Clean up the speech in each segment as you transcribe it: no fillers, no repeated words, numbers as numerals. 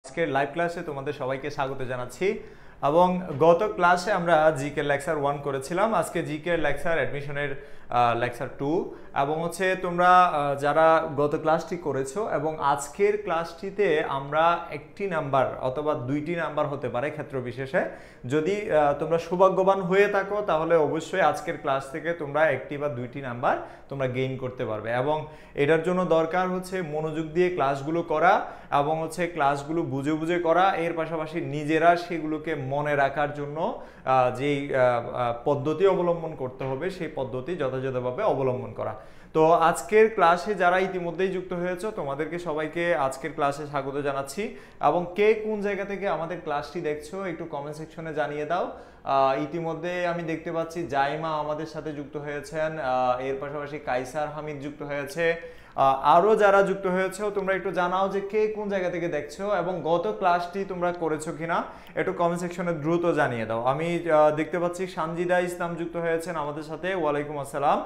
আজকের লাইভ ক্লাসে তোমাদের সবাইকে স্বাগত জানাচ্ছি এবং গত ক্লাসে আমরা জিকে লেকচার 1 করেছিলাম। আজকে জিকে লেকচার অ্যাডমিশনের লেকচার 2 এবং হচ্ছে তোমরা যারা গত ক্লাসটি করেছো এবং আজকের ক্লাসটিতে আমরা একটি নাম্বার অথবা দুইটি নাম্বার হতে পারে ক্ষেত্র বিশেষে, যদি তোমরা সৌভাগ্যবান হয়ে থাকো তাহলে অবশ্যই আজকের ক্লাস থেকে তোমরা একটি বা দুইটি নাম্বার তোমরা গেইন করতে পারবে। এবং এটার জন্য দরকার হচ্ছে মনোযোগ দিয়ে ক্লাসগুলো করা এবং হচ্ছে ক্লাসগুলো বুঝে বুঝে করা, এর পাশাপাশি নিজেরা সেগুলোকে মনে রাখার জন্য যেই পদ্ধতি অবলম্বন করতে হবে সেই পদ্ধতি যথাযথভাবে অবলম্বন করা। তো আজকের ক্লাসে যারা ইতিমধ্যেই যুক্ত হয়েছে তোমাদেরকে সবাইকে আজকের ক্লাসে স্বাগত জানাচ্ছি এবং কে কোন জায়গা থেকে আমাদের ক্লাসটি দেখছো একটু কমেন্ট সেকশনে জানিয়ে দাও। ইতিমধ্যে আমি দেখতে পাচ্ছি জাইমা আমাদের সাথে যুক্ত হয়েছেন, এর পাশাপাশি কাইসার হামিদ যুক্ত হয়েছে, আরও যারা যুক্ত হয়েছে তোমরা একটু জানাও যে কে কোন জায়গা থেকে দেখছো এবং গত ক্লাসটি তোমরা করেছো কিনা একটু কমেন্ট সেকশনে দ্রুত জানিয়ে দাও। আমি দেখতে পাচ্ছি সানজিদা ইসলাম যুক্ত হয়েছেন আমাদের সাথে, ওয়ালাইকুম আসসালাম।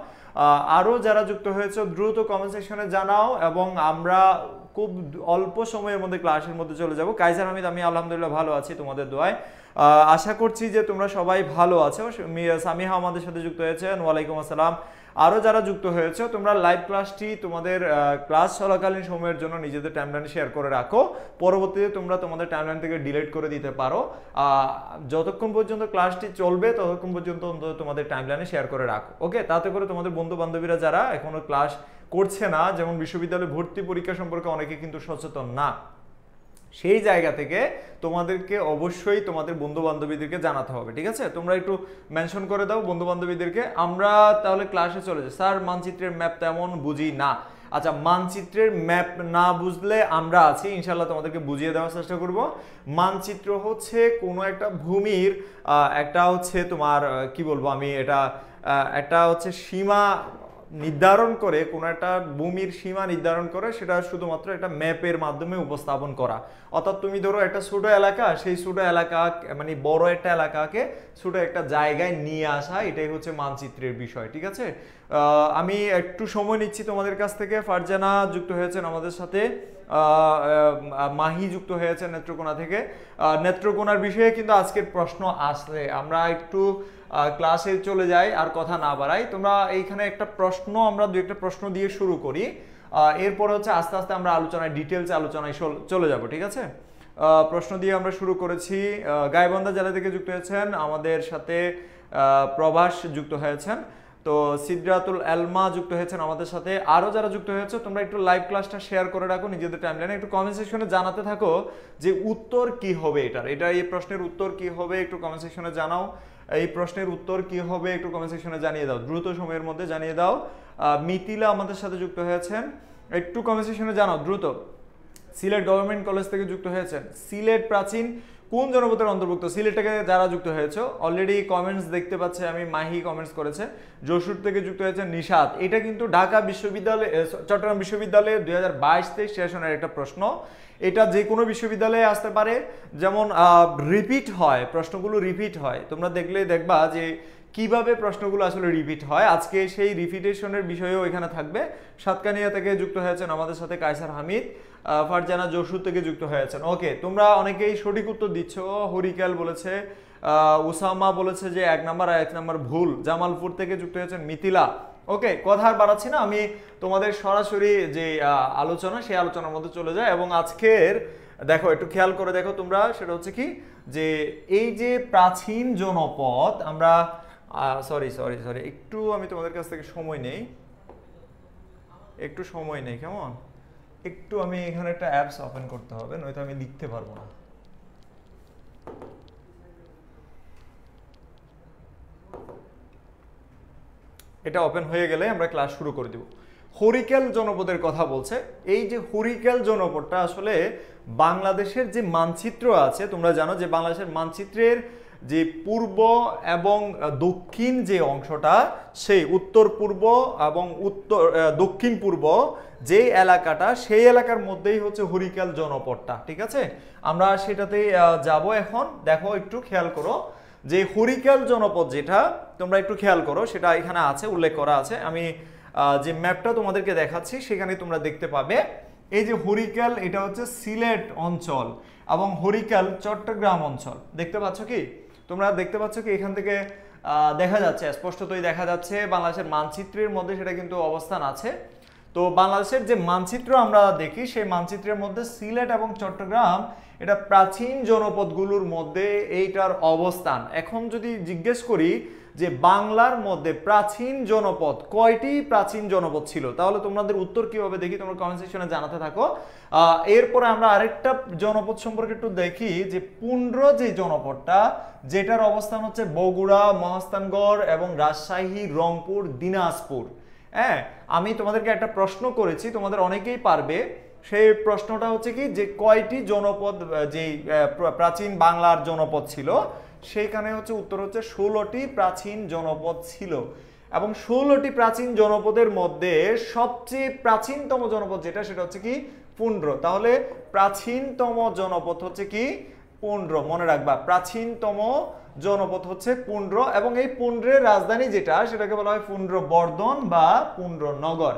আরও যারা যুক্ত হয়েছে দ্রুত কমেন্ট সেকশনে জানাও এবং আমরা খুব অল্প সময়ের মধ্যে ক্লাসের মধ্যে চলে যাব। কাইসার হামিদ, আমি আলহামদুলিল্লাহ ভালো আছি তোমাদের দোয়ায়। আশা করছি যে তোমরা সবাই ভালো আছো। সামিহা আমাদের সাথে যুক্ত হয়েছেন, ওয়ালাইকুম আসসালাম। আরও যারা যুক্ত হয়েছে তোমরা লাইভ ক্লাসটি তোমাদের ক্লাস চলাকালীন সময়ের জন্য নিজেদের টাইমলাইনে শেয়ার করে রাখো, পরবর্তীতে তোমরা তোমাদের টাইমলাইন থেকে ডিলিট করে দিতে পারো। যতক্ষণ পর্যন্ত ক্লাসটি চলবে ততক্ষণ পর্যন্ত তোমাদের টাইমলাইনে শেয়ার করে রাখো, ওকে? তাতে করে তোমাদের বন্ধু বান্ধবীরা যারা এখনো ক্লাস করছে না, যেমন বিশ্ববিদ্যালয়ে ভর্তি পরীক্ষা সম্পর্কে অনেকে কিন্তু সচেতন না, সেই জায়গা থেকে তোমাদেরকে অবশ্যই তোমাদের বন্ধু বান্ধবীদেরকে জানাতে হবে, ঠিক আছে? তোমরা একটু মেনশন করে দাও বন্ধু বান্ধবীদেরকে। আমরা তাহলে ক্লাসে চলে যাই। স্যার মানচিত্রের ম্যাপ তেমন বুঝি না। আচ্ছা, মানচিত্রের ম্যাপ না বুঝলে আমরা আছি, ইনশাল্লাহ তোমাদেরকে বুঝিয়ে দেওয়ার চেষ্টা করব। মানচিত্র হচ্ছে কোনো একটা ভূমির একটা হচ্ছে তোমার কি বলবো আমি, এটা একটা হচ্ছে সীমা নির্ধারণ করে, কোনো একটা ভূমির সীমা নির্ধারণ করে সেটা শুধুমাত্র একটা ম্যাপের মাধ্যমে উপস্থাপন করা। অর্থাৎ তুমি ধরো একটা ছোট এলাকা, সেই ছোট এলাকা মানে বড় একটা এলাকাকে ছোট একটা জায়গায় নিয়ে আসা, এটাই হচ্ছে মানচিত্রের বিষয়, ঠিক আছে? আমি একটু সময় নিচ্ছি তোমাদের কাছ থেকে। ফারজানা যুক্ত হয়েছেন আমাদের সাথে, মাহি যুক্ত হয়েছে নেত্রকোনা থেকে। নেত্রকোনার বিষয়ে কিন্তু আজকের প্রশ্ন আসলে আমরা একটু ক্লাসে চলে যাই, আর কথা না বাড়াই। তোমরা এইখানে একটা প্রশ্ন, আমরা দু একটা প্রশ্ন দিয়ে শুরু করি, এরপর হচ্ছে আস্তে আস্তে আমরা আলোচনায় ডিটেলস আলোচনায় চলে যাব, ঠিক আছে? প্রশ্ন দিয়ে আমরা শুরু করেছি। গাইবান্ধা জেলা থেকে যুক্ত হয়েছেন আমাদের সাথে প্রভাস যুক্ত হয়েছেন, তো সিদ্রাতুল এলমা যুক্ত হয়েছেন আমাদের সাথে। আরও যারা যুক্ত হয়েছে তোমরা একটু লাইভ ক্লাসটা শেয়ার করে রাখো নিজেদের টাইমলাইনে, একটু কমেন্ট সেকশনে জানাতে থাকো যে উত্তর কি হবে এই প্রশ্নের উত্তর কি হবে, একটু কমেন্ট সেকশনে জানাও। এই প্রশ্নের উত্তর কি হবে একটু কমেন্ট সেকশনে জানিয়ে দাও, দ্রুত সময়ের মধ্যে জানিয়ে দাও। মিথিলা আমাদের সাথে যুক্ত হয়েছেন, একটু কমেন্ট সেকশনে জানাও দ্রুত। সিলেট গভর্নমেন্ট কলেজ থেকে যুক্ত হয়েছেন। সিলেট প্রাচীন কোন জনপদের অন্তর্ভুক্ত? সিলেট থেকে যারা যুক্ত হয়েছে অলরেডি কমেন্টস দেখতে পাচ্ছি আমি, মাহি কমেন্টস করেছে। যশোর থেকে যুক্ত হয়েছে নিশাত। এটা কিন্তু ঢাকা বিশ্ববিদ্যালয়, চট্টগ্রাম বিশ্ববিদ্যালয়ে 2022-23 সেশনের একটা প্রশ্ন। এটা যে কোনো বিশ্ববিদ্যালয়ে আসতে পারে, যেমন রিপিট হয়, প্রশ্নগুলো রিপিট হয়। তোমরা দেখবা যে কিভাবে প্রশ্নগুলো আসলে রিপিট হয়। আজকে সেই রিপিটেশনের বিষয়েও এখানে থাকবে। সাতকানিয়া থেকে যুক্ত হয়েছেন আমাদের সাথে কাইসার হামিদ। ফারজানা যশোর থেকে যুক্ত হয়েছেন। ওকে, তোমরা অনেকেই সঠিক উত্তর দিচ্ছ। হরিকাল বলেছে, উসামা বলেছে যে 1 নাম্বার আর 1 নাম্বার ভুল। জামালপুর থেকে যুক্ত হয়েছেন মিথিলা। ওকে, কথা আর বাড়াচ্ছি না, আমি তোমাদের সরাসরি যে আলোচনা সেই আলোচনার মধ্যে চলে যায়। এবং আজকের দেখো, একটু খেয়াল করে দেখো তোমরা, সেটা হচ্ছে কি যে এই যে প্রাচীন জনপদ, আমরা সরি একটু আমি তোমাদের কাছ থেকে সময় নেই, কেমন? একটু আমি এখানে একটা অ্যাপস ওপেন করতে হবে, নয়তো আমি লিখতে পারবো না। এটা ওপেন হয়ে গেলে আমরা ক্লাস শুরু করে দেব। হরিকেল জনপদের কথা বলছে। এই যে হরিকেল জনপদটা আসলে বাংলাদেশের যে মানচিত্র আছে, তোমরা জানো যে বাংলাদেশের মানচিত্রের যে পূর্ব এবং দক্ষিণ যে অংশটা, সেই উত্তর পূর্ব এবং দক্ষিণ পূর্ব যে এলাকাটা, সেই এলাকার মধ্যেই হচ্ছে হরিকেল জনপদটা, ঠিক আছে? আমরা সেটাতেই যাব এখন। দেখো, একটু খেয়াল করো যে হরিকেল জনপদ যেটা, তোমরা একটু খেয়াল করো, সেটা এখানে আছে, উল্লেখ করা আছে। আমি যে ম্যাপটা তোমাদেরকে দেখাচ্ছি সেখানে তোমরা দেখতে পাবে এই যে হরিকাল এটা হচ্ছে সিলেট অঞ্চল এবং হরিকাল চট্টগ্রাম অঞ্চল। দেখতে পাচ্ছ কি তোমরা, দেখতে পাচ্ছ কি এখান থেকে দেখা যাচ্ছে, স্পষ্টতই দেখা যাচ্ছে বাংলাদেশের মানচিত্রের মধ্যে সেটা কিন্তু অবস্থান আছে। তো বাংলাদেশের যে মানচিত্র আমরা দেখি সেই মানচিত্রের মধ্যে সিলেট এবং চট্টগ্রাম এটা প্রাচীন জনপদগুলোর মধ্যে এইটার অবস্থান। এখন যদি জিজ্ঞেস করি যে বাংলার মধ্যে প্রাচীন জনপদ কয়টি প্রাচীন জনপদ ছিল, তাহলে তোমাদের উত্তর কি হবে দেখি, তোমরা কমেন্ট সেকশনে জানাতে থাকো। এরপরে আমরা আরেকটা জনপদ সম্পর্কে একটু দেখি যে পুন্ড্র যে জনপদটা, যেটার অবস্থান হচ্ছে বগুড়া, মহাস্থানগড় এবং রাজশাহী, রংপুর, দিনাজপুর। হ্যাঁ, আমি তোমাদেরকে একটা প্রশ্ন করেছি, তোমাদের অনেকেই পারবে। সেই প্রশ্নটা হচ্ছে কি যে কয়টি জনপদ যে প্রাচীন বাংলার জনপদ ছিল, সেইখানে হচ্ছে উত্তর হচ্ছে 16টি প্রাচীন জনপদ ছিল। এবং 16টি প্রাচীন জনপদের মধ্যে সবচেয়ে প্রাচীনতম জনপদ যেটা, সেটা হচ্ছে কি পুন্ড্র। তাহলে প্রাচীনতম জনপদ হচ্ছে কি পুন্ড্র, মনে রাখবা প্রাচীনতম জনপদ হচ্ছে পুন্ড্র। এবং এই পুন্ড্রের রাজধানী যেটা, সেটাকে বলা হয় পুন্ড্রবর্ধন বা পুন্ড্রনগর।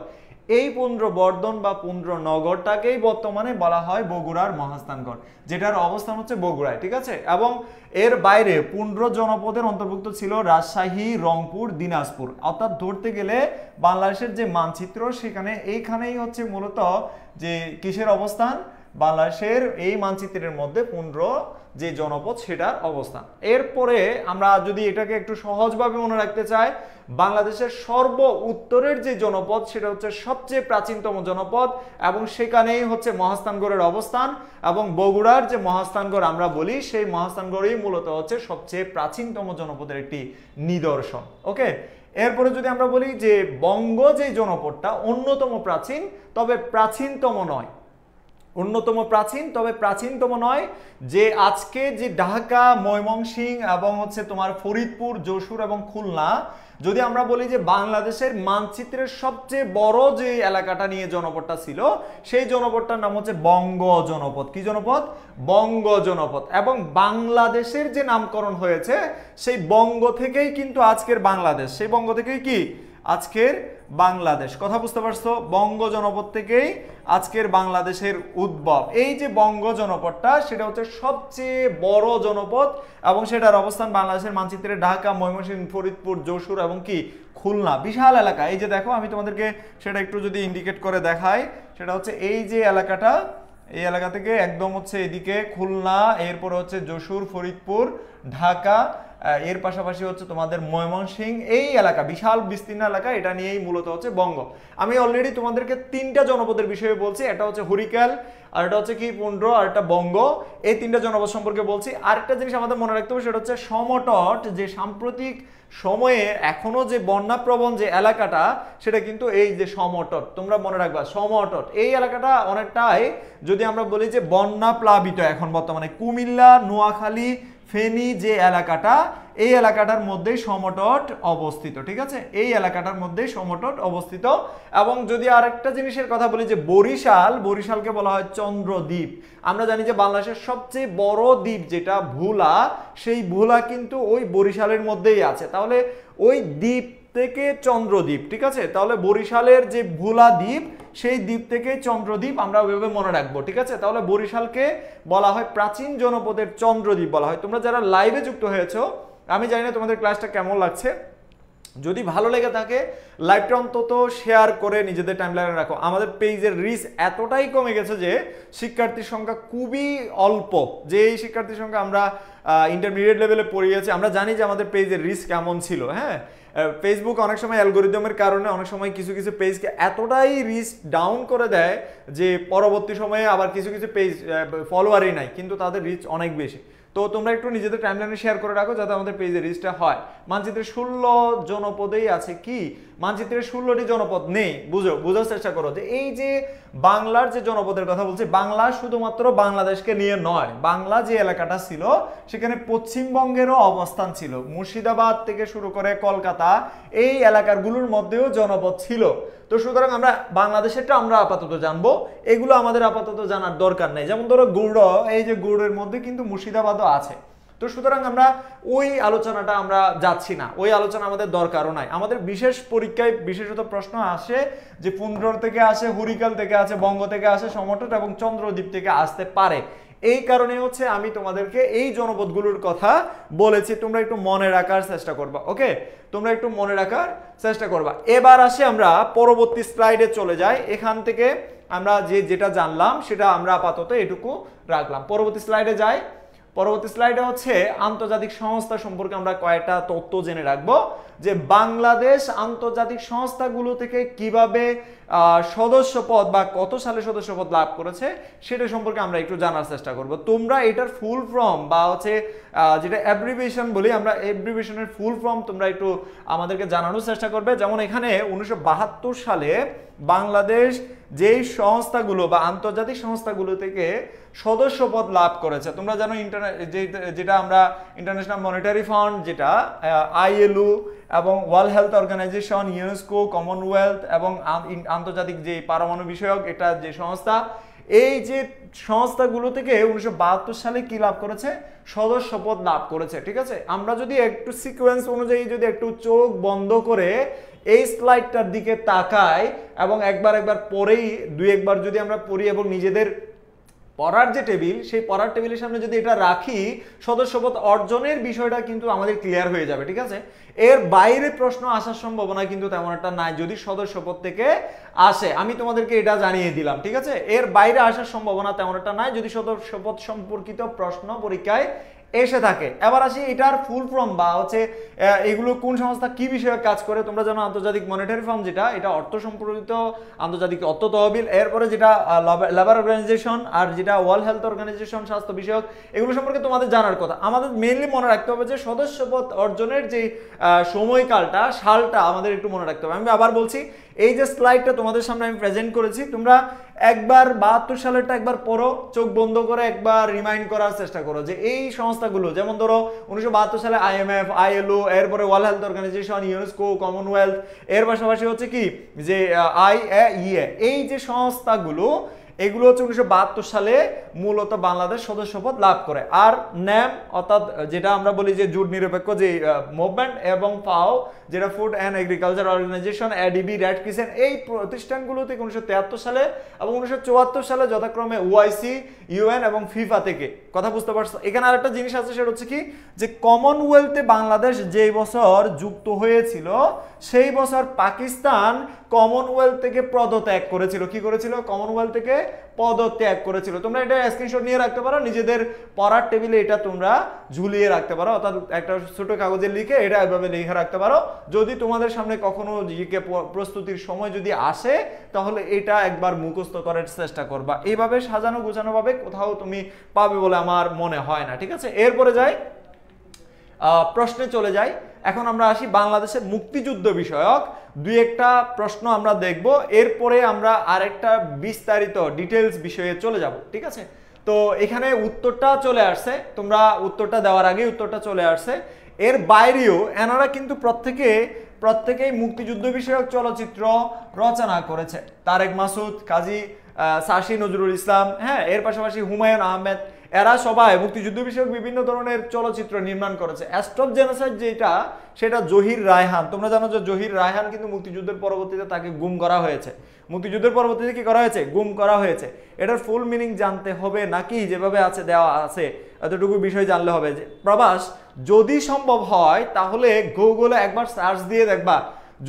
এই পুন্ড্রবর্ধন বা পুন্ড্রনগরটাকেই বর্তমানে বলা হয় বগুড়ার মহাস্থানগড়, যেটার অবস্থান হচ্ছে বগুড়ায়, ঠিক আছে। এবং এর বাইরে পুন্ড্র জনপদের অন্তর্ভুক্ত ছিল রাজশাহী, রংপুর, দিনাজপুর। অর্থাৎ ধরতে গেলে বাংলাদেশের যে মানচিত্র, সেখানে এইখানেই হচ্ছে মূলত যে কিসের অবস্থান, বাংলাদেশের এই মানচিত্রের মধ্যে পুন্ড্র যে জনপদ সেটার অবস্থান। এরপরে আমরা যদি এটাকে একটু সহজভাবে মনে রাখতে চাই, বাংলাদেশের সর্ব উত্তরের যে জনপদ সেটা হচ্ছে সবচেয়ে প্রাচীনতম জনপদ এবং সেখানেই হচ্ছে মহাস্থানগড়ের অবস্থান। এবং বগুড়ার যে মহাস্থানগড় আমরা বলি, সেই মহাস্থানগড়ই মূলত হচ্ছে সবচেয়ে প্রাচীনতম জনপদের একটি নিদর্শন। ওকে, এরপরে যদি আমরা বলি যে বঙ্গ যে জনপদটা অন্যতম প্রাচীন তবে প্রাচীনতম নয়, অন্যতম প্রাচীন তবে প্রাচীনতম নয়, যে আজকে যে ঢাকা, ময়মনসিংহ এবং হচ্ছে তোমার ফরিদপুর, যশোর এবং খুলনা, যদি আমরা বলি যে বাংলাদেশের মানচিত্রের সবচেয়ে বড় যে এলাকাটা নিয়ে জনপদটা ছিল, সেই জনপদটার নাম হচ্ছে বঙ্গ জনপদ। কি জনপদ? বঙ্গ জনপদ। এবং বাংলাদেশের যে নামকরণ হয়েছে সেই বঙ্গ থেকেই কিন্তু আজকের বাংলাদেশ, সেই বঙ্গ থেকেই কি আজকের বাংলাদেশ। কথা বুঝতে পারছো? বঙ্গ জনপদ থেকেই আজকের বাংলাদেশের উদ্ভব। এই যে বঙ্গ জনপদটা, সেটা হচ্ছে সবচেয়ে বড় জনপদ এবং সেটার অবস্থান বাংলাদেশের মানচিত্রে ঢাকা, ময়মনসিংহ, ফরিদপুর, যশোর এবং কি খুলনা। বিশাল এলাকা। এই যে দেখো, আমি তোমাদেরকে সেটা একটু যদি ইন্ডিকেট করে দেখাই, সেটা হচ্ছে এই যে এলাকাটা, এই এলাকা থেকে একদম হচ্ছে এদিকে খুলনা, এরপর হচ্ছে যশোর, ফরিদপুর, ঢাকা, এর পাশাপাশি হচ্ছে তোমাদের ময়মনসিংহ, এই এলাকা বিশাল বিস্তীর্ণ এলাকা, এটা নিয়েই মূলত হচ্ছে বঙ্গ। আমি অলরেডি তোমাদেরকে 3টা জনপদের বিষয়ে বলছি, এটা হচ্ছে হরিকাল, আর এটা হচ্ছে কি পুন্ড্র, আর এটা বঙ্গ। এই 3টা জনপদ সম্পর্কে বলছি। আরেকটা জিনিস আমাদের মনে রাখতে হবে, সেটা হচ্ছে সমতট, যে সাম্প্রতিক সময়ে এখনো যে বন্যাপ্রবণ যে এলাকাটা, সেটা কিন্তু এই যে সমতট। তোমরা মনে রাখবা সমতট এই এলাকাটা অনেকটাই, যদি আমরা বলি যে বন্যা প্লাবিত এখন বর্তমানে কুমিল্লা, নোয়াখালী, ফেনী যে এলাকাটা, এই এলাকাটার মধ্যেই সমতট অবস্থিত, ঠিক আছে। এই এলাকাটার মধ্যেই সমতট অবস্থিত। এবং যদি আরেকটা জিনিসের কথা বলি যে বরিশাল, বরিশালকে বলা হয় চন্দ্রদ্বীপ। আমরা জানি যে বাংলাদেশের সবচেয়ে বড় দ্বীপ যেটা ভোলা, সেই ভোলা কিন্তু ওই বরিশালের মধ্যেই আছে। তাহলে ওই দ্বীপ থেকে চন্দ্রদ্বীপ, ঠিক আছে। তাহলে বরিশালের যে ভোলা দ্বীপ, সেই দ্বীপ থেকে চন্দ্রদ্বীপ আমরা ওইভাবে মনে রাখবো, ঠিক আছে। তাহলে বরিশালকে বলা হয় প্রাচীন জনপদের চন্দ্রদ্বীপ বলা হয়। তোমরা যারা লাইভে যুক্ত হয়েছো, আমি জানি না তোমাদের ক্লাসটা কেমন লাগছে, যদি ভালো লেগে থাকে লাইভটা অন্তত শেয়ার করে নিজেদের টাইমলাইনে রাখো। আমাদের পেজের রিচ এতটাই কমে গেছে যে শিক্ষার্থীর সংখ্যা খুবই অল্প, যে এই শিক্ষার্থীর সংখ্যা আমরা ইন্টারমিডিয়েট লেভেলে পড়িয়েছি। আমরা জানি যে আমাদের পেজের রিচ কেমন ছিল। হ্যাঁ, ফেসবুক অনেক সময় অ্যালগোরিদমের কারণে অনেক সময় কিছু কিছু পেজকে এতটাই রিচ ডাউন করে দেয় যে পরবর্তী সময়ে আবার কিছু কিছু পেজ ফলোয়ারই নাই, কিন্তু তাদের রিচ অনেক বেশি। তো তোমরা একটু নিজেদের টাইমলাইনে শেয়ার করে রাখো যাতে আমাদের পেজে রিচটা হয়। মানচিত্রের 16 জনপদেই আছে কি, মানচিত্রের 16টি জনপদ নেই। বোঝার চেষ্টা করো যে এই যে বাংলার যে জনপদের কথা বলছি, বাংলা শুধুমাত্র বাংলাদেশকে নিয়ে নয়, বাংলা যে এলাকাটা ছিল সেখানে পশ্চিমবঙ্গেরও অবস্থান ছিল। মুর্শিদাবাদ থেকে শুরু করে কলকাতা, এই এলাকাগুলোর মধ্যেও জনপদ ছিল। তো সুতরাং আমরা বাংলাদেশেরটা আমরা আপাতত জানবো, এগুলো আমাদের আপাতত জানার দরকার নেই। যেমন ধরো গুড়, এই যে গুড়ের মধ্যে কিন্তু মুর্শিদাবাদও আছে। তো তো সুতরাং আমরা ওই আলোচনাটা আমরা যাচ্ছি না, ওই আলোচনা আমাদের দরকারও নাই। আমাদের বিশেষ পরীক্ষায় বিশেষত প্রশ্ন আসে যে পুন্ড্র থেকে আসে, হুরিকাল থেকে আসে, বঙ্গ থেকে আসে, সমতট এবং চন্দ্রদ্বীপ থেকে আসতে পারে। এই কারণে হচ্ছে আমি তোমাদেরকে এই জনপদগুলোর কথা বলেছি, তোমরা একটু মনে রাখার চেষ্টা করবা। ওকে, তোমরা একটু মনে রাখার চেষ্টা করবা। এবার আসি আমরা পরবর্তী স্লাইডে চলে যাই। এখান থেকে আমরা যেটা জানলাম সেটা আমরা আপাতত এটুকু রাখলাম। পরবর্তী স্লাইডে যাই। পরবর্তী স্লাইডে হচ্ছে আন্তর্জাতিক সংস্থা সম্পর্কে আমরা কয়েকটা তথ্য জেনে রাখবো, যে বাংলাদেশ আন্তর্জাতিক সংস্থাগুলো থেকে কিভাবে সদস্যপদ বা কত সালে সদস্যপদ লাভ করেছে সেটা সম্পর্কে আমরা একটু জানার চেষ্টা করব। তোমরা এটার ফুল ফর্ম বা হচ্ছে যেটা অ্যাব্রিভিয়েশন বলি আমরা, অ্যাব্রিভিয়েশনের ফুল ফর্ম তোমরা একটু আমাদেরকে জানানোর চেষ্টা করবে। যেমন এখানে 1972 সালে বাংলাদেশ যেই সংস্থাগুলো বা আন্তর্জাতিক সংস্থাগুলো থেকে সদস্যপদ লাভ করেছে, তোমরা জানো যেটা আমরা ইন্টারন্যাশনাল মনিটারি ফান্ড, যেটা ILO এবং world health organization, UNESCO, commonwealth এবং আন্তর্জাতিক যে পারমাণু বিষয়ক এটা যে সংস্থা, এই যে সংস্থাগুলো থেকে 1972 সালে কি লাভ করেছে? সদস্যপদ লাভ করেছে। ঠিক আছে, আমরা যদি একটু সিকোয়েন্স অনুযায়ী যদি একটু চোখ বন্ধ করে এই স্লাইডটার দিকে তাকাই এবং একবার পরেই দুই একবার যদি আমরা পড়ি এবং নিজেদের পড়ার যে টেবিল, সেই পড়ার টেবিলের সামনে যদি এটা রাখি, সদস্যপদ অর্জনের বিষয়টা কিন্তু আমাদের ক্লিয়ার হয়ে যাবে। ঠিক আছে, এর বাইরে প্রশ্ন আসার সম্ভাবনা কিন্তু তেমন একটা নাই যদি সদস্যপদ থেকে আসে। আমি তোমাদেরকে এটা জানিয়ে দিলাম। ঠিক আছে, এর বাইরে আসার সম্ভাবনা তেমন একটা নাই যদি সদস্যপদ সম্পর্কিত প্রশ্ন পরীক্ষায় এসে থাকে। এবার আসি এটার ফুল ফর্ম বা হচ্ছে এগুলো কোন সংস্থা কি বিষয়ে কাজ করে। তোমরা জানো আন্তর্জাতিক মনিটারি ফান্ড যেটা, এটা অর্থ সম্পর্কিত আন্তর্জাতিক অর্থ তহবিল, এরপরে যেটা লেবার অর্গানাইজেশন, আর যেটা ওয়ার্ল্ড হেলথ অর্গানাইজেশন স্বাস্থ্য বিষয়ক, এগুলো সম্পর্কে তোমাদের জানার কথা। আমাদের মেইনলি মনে রাখতে হবে যে সদস্যপদ অর্জনের যে সময়কালটা, সালটা আমাদের একটু মনে রাখতে হবে। আমি আবার বলছি, এই যে স্লাইডটা তোমাদের সামনে আমি প্রেজেন্ট করেছি, তোমরা একবার 72 সালেরটা একবার পড়ো, চোখ বন্ধ করে একবার রিমাইন্ড করার চেষ্টা করো যে এই সংস্থাগুলো, যেমন ধরো 1972 সালে IMF, ILO, এরপরে world health organization, UNESCO, commonwealth, এর পাশাপাশি হচ্ছে কি যে IAEA, এই যে সংস্থাগুলো এগুলো হচ্ছে 1972 সালে মূলত বাংলাদেশ সদস্যপদ লাভ করে। আর NAM অর্থাৎ যেটা আমরা বলি যে জোট নিরপেক্ষ যে মুভমেন্ট, এবং FAO যেটা food and agriculture organization, ADB, red crescent, এই প্রতিষ্ঠানগুলো থেকে 1973 সালে এবং 1974 সালে যথাক্রমে OIC, UN এবং FIFA থেকে। কথা বুঝতে পারছো? এখানে আরেকটা জিনিস আছে, সেটা হচ্ছে কি যে কমনওয়েলথে বাংলাদেশ যেই বছর যুক্ত হয়েছিল সেই বছর পাকিস্তান কমনওয়েলথ থেকে পদত্যাগ করেছিল। কি করেছিল? কমনওয়েলথ থেকে পদত্যাগ করেছিল। তোমরা এটা স্ক্রিনশট নিয়ে রাখতে পারো, নিজেদের পড়ার টেবিলে এটা তোমরা ঝুলিয়ে রাখতে পারো, অর্থাৎ একটা ছোট কাগজে লিখে এটা এভাবে লিখে রাখতে পারো। যদি তোমাদের সামনে কখনো জিকে প্রস্তুতির সময় যদি আসে, তাহলে এটা একবার মুখস্থ করার চেষ্টা করবা। এইভাবে সাজানো গোছানো ভাবে কোথাও তুমি পাবে বলে আমার মনে হয় না। ঠিক আছে, এরপরে যাই, প্রশ্নে চলে যাই। এখন আমরা আসি বাংলাদেশের মুক্তিযুদ্ধ বিষয়ক দুই একটা প্রশ্ন আমরা দেখব, এরপরে আমরা আরেকটা বিস্তারিত ডিটেলস বিষয়ে চলে যাব। ঠিক আছে, তো এখানে উত্তরটা চলে আসছে, তোমরা উত্তরটা দেওয়ার আগে উত্তরটা চলে আসছে। এর বাইরেও এনারা কিন্তু প্রত্যেকেই মুক্তিযুদ্ধ বিষয়ক চলচ্চিত্র রচনা করেছে। তারেক মাসুদ, কাজী সাশি নজরুল ইসলাম, হ্যাঁ, এর পাশাপাশি হুমায়ুন আহমেদ, এরা সবাই মুক্তিযুদ্ধ বিষয়ক বিভিন্ন ধরনের চলচ্চিত্র নির্মাণ করেছে। অ্যাস্ট অফ জেনোসাইড যেটা, সেটা জহির রায়হান। তোমরা জানো যে জহির রায়হান কিন্তু মুক্তিযুদ্ধের পরবর্তীতে তাকে গুম করা হয়েছে। মুক্তিযুদ্ধের পরবর্তীতে কি করা হয়েছে? গুম করা হয়েছে। এটার ফুল মিনিং জানতে হবে নাকি যেভাবে আছে দেওয়া আছে এতটুকু বিষয় জানলে হবে। যে প্রবাস যদি সম্ভব হয় তাহলে গুগলে একবার সার্চ দিয়ে দেখবা,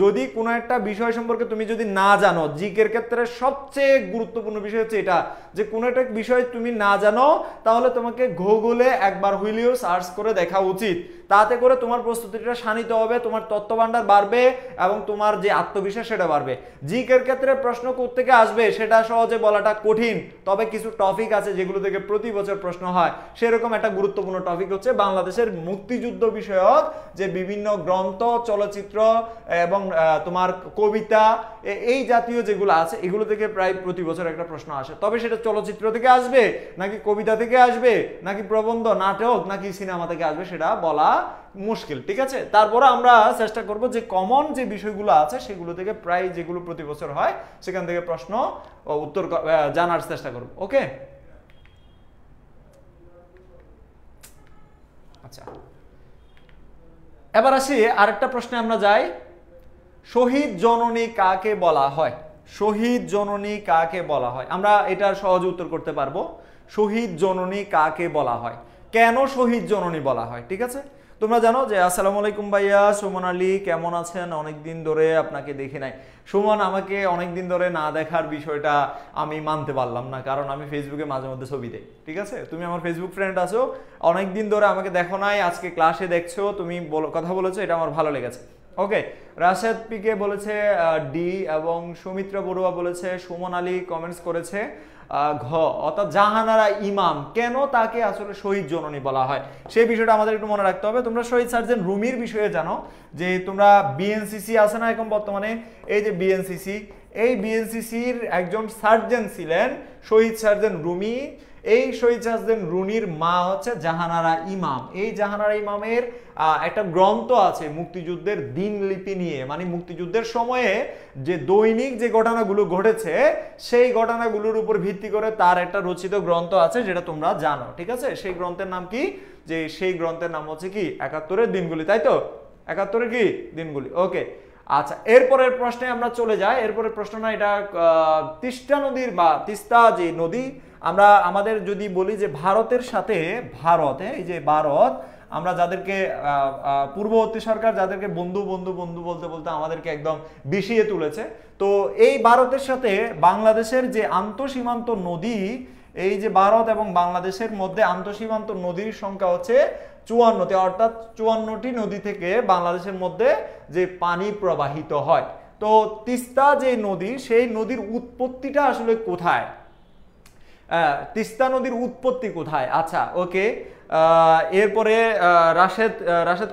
যদি কোনো একটা বিষয় সম্পর্কে তুমি যদি না জানো, জিকের ক্ষেত্রে সবচেয়ে গুরুত্বপূর্ণ বিষয় হচ্ছে এটা, যে কোনো একটা বিষয় তুমি না জানো তাহলে তোমাকে গুগলে একবার হইলেও সার্চ করে দেখা উচিত। তাতে করে তোমার প্রস্তুতিটা শানিত হবে, তোমার তথ্য ভান্ডার বাড়বে এবং তোমার যে আত্মবিশ্বাস সেটা বাড়বে। জিকের ক্ষেত্রে প্রশ্ন কোত্থেকে আসবে সেটা সহজে বলাটা কঠিন, তবে কিছু টপিক আছে যেগুলো থেকে প্রতি বছর প্রশ্ন হয়। সেরকম একটা গুরুত্বপূর্ণ টপিক হচ্ছে বাংলাদেশের মুক্তিযুদ্ধ বিষয়ক যে বিভিন্ন গ্রন্থ, চলচ্চিত্র এবং তোমার কবিতা, এই জাতীয় যেগুলো আছে এগুলো থেকে প্রায় প্রতি বছর একটা প্রশ্ন আসে। তবে সেটা চলচ্চিত্র থেকে আসবে নাকি কবিতা থেকে আসবে নাকি প্রবন্ধ, নাটক নাকি সিনেমা থেকে আসবে সেটা বলা মুশকিল। ঠিক আছে, তারপরে আমরা চেষ্টা করব যে কমন যে বিষয়গুলো আছে সেগুলো থেকে প্রায় যেগুলো প্রতি বছর হয় সেখান থেকে প্রশ্ন উত্তর জানার চেষ্টা করব। ওকে, আচ্ছা। আচ্ছা, এবার আসি আরেকটা প্রশ্নে আমরা যাই। শহীদ জননী কাকে বলা হয়? শহীদ জননী কাকে বলা হয়? আমরা এটার সহজ উত্তর করতে পারবো। শহীদ জননী কাকে বলা হয়, কেন শহীদ জননী বলা হয়? ঠিক আছে, তোমরা জানো যে আসসালামু আলাইকুম ভাইয়া, সুমন আলী কেমন আছেন? অনেকদিন ধরে আপনাকে দেখি নাই। সুমন, আমাকে অনেকদিন ধরে না দেখার বিষয়টা আমি মানতে পারলাম না, কারণ আমি ফেসবুকে মাঝে মধ্যে ছবি দেই। ঠিক আছে, তুমি আমার ফেসবুক ফ্রেন্ড আছো, অনেকদিন ধরে আমাকে দেখো নাই, আজকে ক্লাসে দেখছো, তুমি কথা বলেছো, এটা আমার ভালো লেগেছে। ওকে, রাশেদ পিকে বলেছে ডি, এবং সুমিত্রা বড়ুয়া বলেছে, সুমন আলী কমেন্টস করেছে ঘ, অর্থাৎ জাহানারা ইমাম। কেন তাকে আসলে শহীদ জননী বলা হয় সেই বিষয়টা আমাদের একটু মনে রাখতে হবে। তোমরা শহীদ সার্জেন্ট রুমির বিষয়ে জানো যে তোমরা বিএনসিসি আছে না এখন বর্তমানে, এই যে বিএনসিসি, এই বিএনসিসির একজন সার্জেন্ট ছিলেন শহীদ সার্জেন্ট রুমি। এই শহীদ সার্জেন্ট রুমির মা হচ্ছে জাহানারা ইমাম। এই জাহানারা ইমামের একটা গ্রন্থ আছে মুক্তিযুদ্ধের দিনলিপি নিয়ে, মানে মুক্তিযুদ্ধের সময়ে যে দৈনিক যে ঘটনাগুলো ঘটেছে সেই ঘটনাগুলোর উপর ভিত্তি করে তার একটা রচিত গ্রন্থ আছে, যেটা তোমরা জানো। ঠিক আছে, সেই গ্রন্থের নাম কি? যে সেই গ্রন্থের নাম হচ্ছে কি ৭১-এর দিনগুলি, তাই তো? ৭১-এর কি দিনগুলি। ওকে, আচ্ছা, এরপরের প্রশ্নে আমরা চলে যাই। এরপরের প্রশ্ন না, এটা তিস্তা নদীর বা তিস্তা যে নদী, আমরা আমাদের যদি বলি যে ভারতের সাথে ভারত, এই যে ভারত, আমরা যাদেরকে পূর্ববর্তী সরকার যাদেরকে বন্ধু বন্ধু বন্ধু বলতে বলতে আমাদেরকে একদম বিষিয়ে তুলেছে, তো এই ভারতের সাথে বাংলাদেশের যে আন্তঃসীমান্ত নদী, এই যে ভারত এবং বাংলাদেশের মধ্যে আন্তঃসীমান্ত নদীর সংখ্যা হচ্ছে ৫৪টি, অর্থাৎ ৫৪টি নদী থেকে বাংলাদেশের মধ্যে যে পানি প্রবাহিত হয়। তো তিস্তা যে নদী, সেই নদীর উৎপত্তিটা আসলে কোথায়? তিস্তা নদীর উৎপত্তি কোথায়? আচ্ছা, ওকে, এরপরে রাশেদ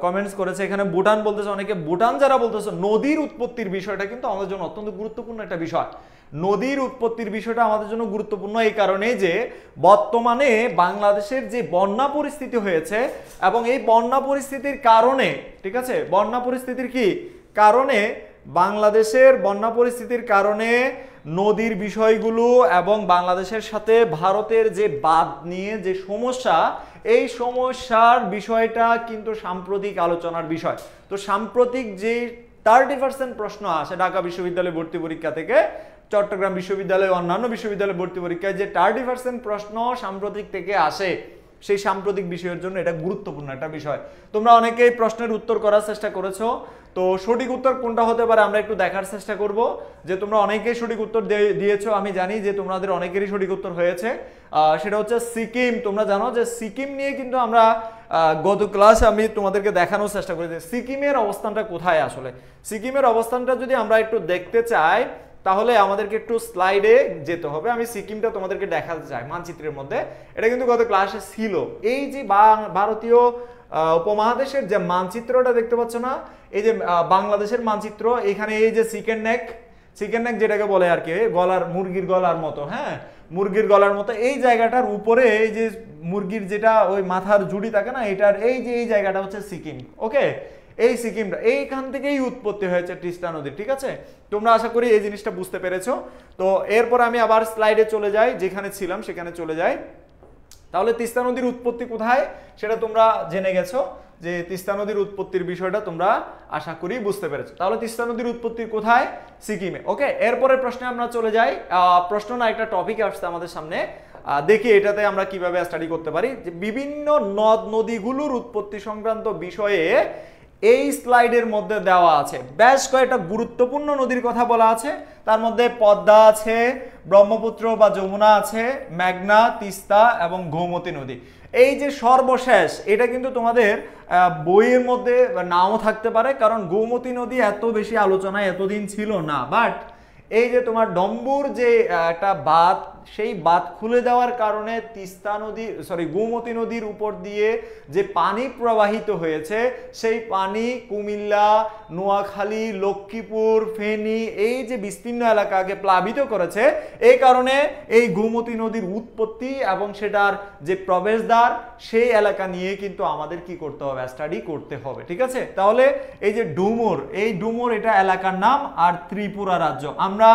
কমেন্টস করেছে এখানে ভুটান বলতেছে অনেকে। ভুটান যারা বলতেছে, নদীর উৎপত্তির বিষয়টা কিন্তু আমাদের জন্য অত্যন্ত গুরুত্বপূর্ণ একটা বিষয়। নদীর উৎপত্তির বিষয়টা আমাদের জন্য গুরুত্বপূর্ণ এই কারণে যে বর্তমানে বাংলাদেশের যে বন্যা পরিস্থিতি হয়েছে, এবং এই বন্যা পরিস্থিতির কারণে, ঠিক আছে, বন্যা পরিস্থিতির কি কারণে, বাংলাদেশের বন্যা পরিস্থিতির কারণে নদীর বিষয়গুলো এবং বাংলাদেশের সাথে ভারতের যে বাঁধ নিয়ে যে সমস্যা, এই সমস্যার বিষয়টা কিন্তু সাম্প্রতিক আলোচনার বিষয়। তো সাম্প্রতিক যে 30% প্রশ্ন আসে ঢাকা বিশ্ববিদ্যালয় ভর্তি পরীক্ষা থেকে, চট্টগ্রাম বিশ্ববিদ্যালয়, অন্যান্য বিশ্ববিদ্যালয় ভর্তি পরীক্ষায় যে 30% প্রশ্ন সাম্প্রতিক থেকে আসে, সেই সাম্প্রতিক বিষয়ের জন্য এটা গুরুত্বপূর্ণ একটা বিষয়। তোমরা অনেকেই প্রশ্নের উত্তর করার চেষ্টা করেছো, তো সঠিক উত্তর কোনটা হতে পারে আমরা একটু দেখার চেষ্টা করব। যে তোমরা অনেকেই সঠিক উত্তর দিয়েছো, আমি জানি যে তোমাদের অনেকেরই সঠিক উত্তর হয়েছে, সেটা হচ্ছে সিকিম। তোমরা জানো যে সিকিম নিয়ে কিন্তু আমরা গত ক্লাসে আমি তোমাদেরকে দেখানোর চেষ্টা করি যে সিকিমের অবস্থানটা কোথায়। আসলে সিকিমের অবস্থানটা যদি আমরা একটু দেখতে চাই, তাহলে আমাদেরকে একটু স্লাইডে যেতে হবে। আমি সিকিমটা তোমাদেরকে দেখাতে চাই মানচিত্রের মধ্যে, এটা কিন্তু গত ক্লাসে ছিল। এই যে ভারতীয় উপমহাদেশের যে মানচিত্রটা দেখতে পাচ্ছ না, এই যে বাংলাদেশের মানচিত্র, এখানে এই যে চিকেন নেক যেটাকে বলে আর কি, গলার, মুরগির গলার মতো, হ্যাঁ, মুরগির গলার মতো, এই জায়গাটার উপরে এই যে মুরগির যেটা ওই মাথার জুড়ি থাকে না, এটার এই যে এই জায়গাটা হচ্ছে সিকিম। ওকে, এই সিকিমটা, এইখান থেকেই উৎপত্তি হয়েছে তিস্তা নদীর। ঠিক আছে, তোমরা আশা করি এই জিনিসটা বুঝতে পেরেছো। তো এরপর আমি আবার স্লাইডে চলে যাই, যেখানে ছিলাম সেখানে চলে যাই। তাহলে তিস্তা নদীর উৎপত্তি কোথায় সেটা তোমরা জেনে গেছো, যে তিস্তা নদীর উৎপত্তির বিষয়টা তোমরা আশা করি বুঝতে পেরেছো। তাহলে তিস্তা নদীর উৎপত্তি কোথায়? সিকিমে। ওকে, এরপরের প্রশ্নে আমরা চলে যাই। প্রশ্ন না, একটা টপিক আসছে আমাদের সামনে, দেখি এটাতে আমরা কিভাবে স্টাডি করতে পারি। যে বিভিন্ন নদ নদীগুলোর উৎপত্তি সংক্রান্ত বিষয়ে এই স্লাইডের মধ্যে দেওয়া আছে বেশ কয়েকটা গুরুত্বপূর্ণ নদীর কথা বলা আছে। তার মধ্যে পদ্মা আছে, ব্রহ্মপুত্র বা যমুনা আছে, মেঘনা, তিস্তা এবং গোমতী নদী। এই যে সর্বশেষ, এটা কিন্তু তোমাদের বইয়ের মধ্যে নাও থাকতে পারে, কারণ গোমতী নদী এত বেশি আলোচনায় এতদিন ছিল না। বাট এই যে তোমার ডম্বুর যে একটা বাঁধ, সেই বাঁধ খুলে দেওয়ার কারণে তিস্তা নদী, গোমতী নদীর উপর দিয়ে যে পানি প্রবাহিত হয়েছে, সেই পানি কুমিল্লা, নোয়াখালী, লক্ষ্মীপুর, ফেনী, এই যে বিস্তীর্ণ এলাকাকে প্লাবিত করেছে। এই কারণে এই গোমতী নদীর উৎপত্তি এবং সেটার যে প্রবেশদ্বার, সেই এলাকা নিয়ে কিন্তু আমাদের কি করতে হবে? স্টাডি করতে হবে। ঠিক আছে, তাহলে এই যে ডুমুর, এই ডুমুর এটা এলাকার নাম, আর ত্রিপুরা রাজ্য, আমরা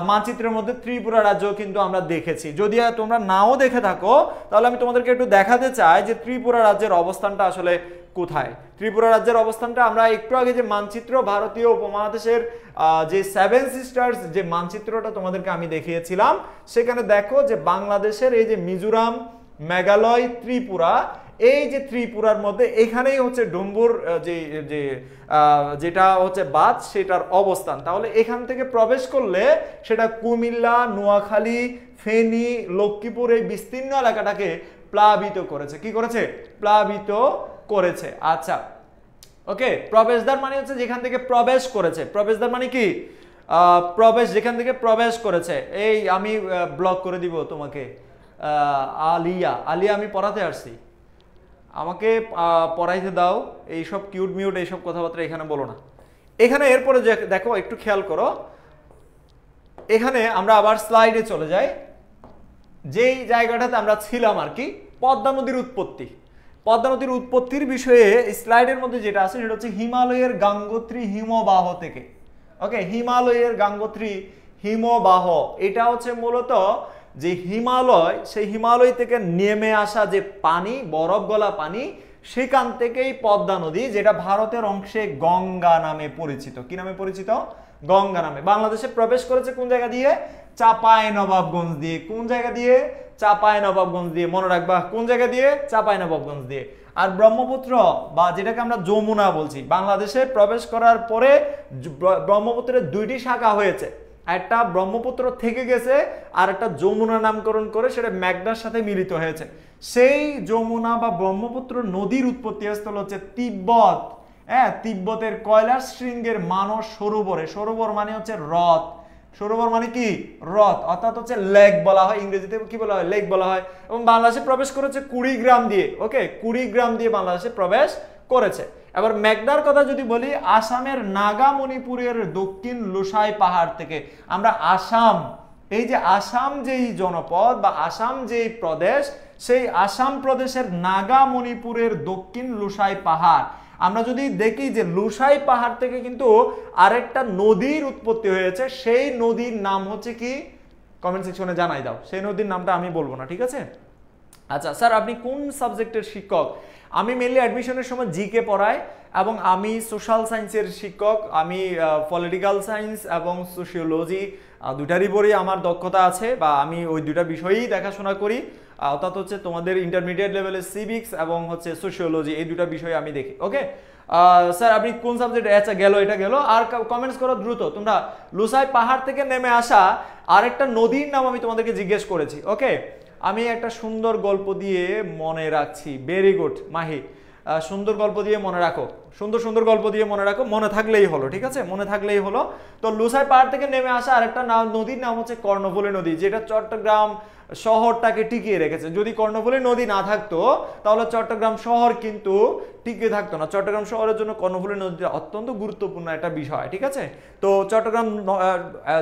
মানচিত্রের মধ্যে ত্রিপুরা রাজ্য কিন্তু আমরা দেখেছি। যদি তোমরা নাও দেখে থাকো তাহলে আমি তোমাদেরকে একটু দেখাতে চাই যে ত্রিপুরা রাজ্যের অবস্থানটা আসলে কোথায়। ত্রিপুরা রাজ্যের অবস্থানটা আমরা একটু আগে যে মানচিত্র ভারতীয় উপমহাদেশের যে 7 সিস্টার্স যে মানচিত্রটা তোমাদেরকে আমি দেখিয়েছিলাম, সেখানে দেখো যে বাংলাদেশের এই যে মিজোরাম, মেঘালয়, ত্রিপুরা, এই যে ত্রিপুরার মধ্যে এখানেই হচ্ছে ডুম্বুর যেটা হচ্ছে বাঁধ সেটার অবস্থান। তাহলে এখান থেকে প্রবেশ করলে সেটা কুমিল্লা, নোয়াখালী, ফেনী, লক্ষ্মীপুর এই বিস্তীর্ণ এলাকাটাকে প্লাবিত করেছে। কি করেছে? প্লাবিত করেছে। আচ্ছা, ওকে, প্রবেশদ্বার মানে হচ্ছে যেখান থেকে প্রবেশ করেছে। প্রবেশদ্বার মানে কি? প্রবেশ, যেখান থেকে প্রবেশ করেছে। এই আমি ব্লক করে দিব তোমাকে। আলিয়া, আলিয়া আমি পড়াতে আসছি, আমাকে পড়াইতে দাও। এইসব কিউট মিউট এইসব কথাবার্তা এখানে বলো না। এখানে এরপরে দেখো, একটু খেয়াল করো, এখানে আমরা আবার স্লাইডে চলে যাই। যেই জায়গাটাতে আমরা ছিলাম আর কি, পদ্মা নদীর উৎপত্তি। পদ্মা নদীর উৎপত্তির বিষয়ে স্লাইডের মধ্যে যেটা আছে সেটা হচ্ছে হিমালয়ের গাঙ্গোত্রী হিমবাহ থেকে। ওকে, হিমালয়ের গাঙ্গোত্রী হিমবাহ, এটা হচ্ছে মূলত যে হিমালয়, সেই হিমালয় থেকে নেমে আসা যে পানি, বরফ গলা পানি, সেখান থেকেই পদ্মা নদী, যেটা ভারতের অংশে গঙ্গা নামে পরিচিত। কি নামে পরিচিত? গঙ্গা নামে। বাংলাদেশে প্রবেশ করেছে কোন জায়গা দিয়ে? চাঁপাইনবাবগঞ্জ দিয়ে। কোন জায়গা দিয়ে? চাঁপাইনবাবগঞ্জ দিয়ে। মনে রাখবা, কোন জায়গা দিয়ে? চাঁপাইনবাবগঞ্জ দিয়ে। আর ব্রহ্মপুত্র বা যেটাকে আমরা যমুনা বলছি, বাংলাদেশে প্রবেশ করার পরে ব্রহ্মপুত্রের দুইটি শাখা হয়েছে। একটা ব্রহ্মপুত্র থেকে গেছে, আর একটা যমুনা নামকরণ করে সেটা মেঘনার সাথে মিলিত হয়েছে। সেই যমুনা বা ব্রহ্মপুত্র নদীর উৎপত্তি স্থল হচ্ছে তিব্বত। হ্যাঁ, তিব্বতের কৈলাস শৃঙ্গের মানস সরোবরে। সরোবর মানে হচ্ছে হ্রদ। সরোবর মানে কি? হ্রদ, অর্থাৎ হচ্ছে লেক বলা হয়, ইংরেজিতে কি বলা হয়? লেক বলা হয়। এবং বাংলাদেশে প্রবেশ করেছে কুড়িগ্রাম দিয়ে। ওকে, কুড়িগ্রাম দিয়ে বাংলাদেশে প্রবেশ করেছে। এবার মেঘনার কথা যদি বলি, আসামের নাগা মণিপুরের দক্ষিণ লুসাই পাহাড় থেকে। আমরা আসাম, এই যে আসাম যেই জনপদ বা আসাম যেই প্রদেশ, সেই আসাম প্রদেশের নাগা মণিপুরের দক্ষিণ লুসাই পাহাড়, আমরা যদি দেখি যে লুসাই পাহাড় থেকে কিন্তু আরেকটা নদীর উৎপত্তি হয়েছে। সেই নদীর নাম হচ্ছে কি? কমেন্ট সেকশনে জানাই দাও। সেই নদীর নামটা আমি বলবো না, ঠিক আছে? আচ্ছা স্যার, আপনি কোন সাবজেক্টের শিক্ষক? আমি মেনলি অ্যাডমিশনের সময় জিকে পড়াই, এবং আমি সোশ্যাল সায়েন্সের শিক্ষক। আমি পলিটিক্যাল সায়েন্স এবং সোশিওলজি দুটারই পরই আমার দক্ষতা আছে, বা আমি ওই দুটা বিষয়েই দেখাশোনা করি। অর্থাৎ হচ্ছে তোমাদের ইন্টারমিডিয়েট লেভেলের সিভিক্স এবং হচ্ছে সোশিওলজি, এই দুটা বিষয় আমি দেখি। ওকে স্যার, আপনি কোন সাবজেক্ট? আচ্ছা, গেল, এটা গেল। আর কমেন্টস করো দ্রুত। তোমরা লুসাই পাহাড় থেকে নেমে আসা আরেকটা নদীর নাম আমি তোমাদেরকে জিজ্ঞেস করেছি। ওকে, আমি একটা সুন্দর গল্প দিয়ে মনে রাখছি। ভেরি গুড মাহি, সুন্দর গল্প দিয়ে মনে রাখো। সুন্দর সুন্দর গল্প দিয়ে মনে রাখো, মনে থাকলেই হলো, ঠিক আছে? মনে থাকলেই হলো। তো লুসাই পাহাড় থেকে নেমে আসা আরেকটা নদীর নাম হচ্ছে কর্ণফুলী নদী, যেটা চট্টগ্রাম শহরটাকে টিকিয়ে রেখেছে। যদি কর্ণফুলী নদী না থাকতো তাহলে চট্টগ্রাম শহর কিন্তু টিকে থাকতো না। চট্টগ্রাম শহরের জন্য কর্ণফুলী নদীটা অত্যন্ত গুরুত্বপূর্ণ একটা বিষয়, ঠিক আছে? তো চট্টগ্রাম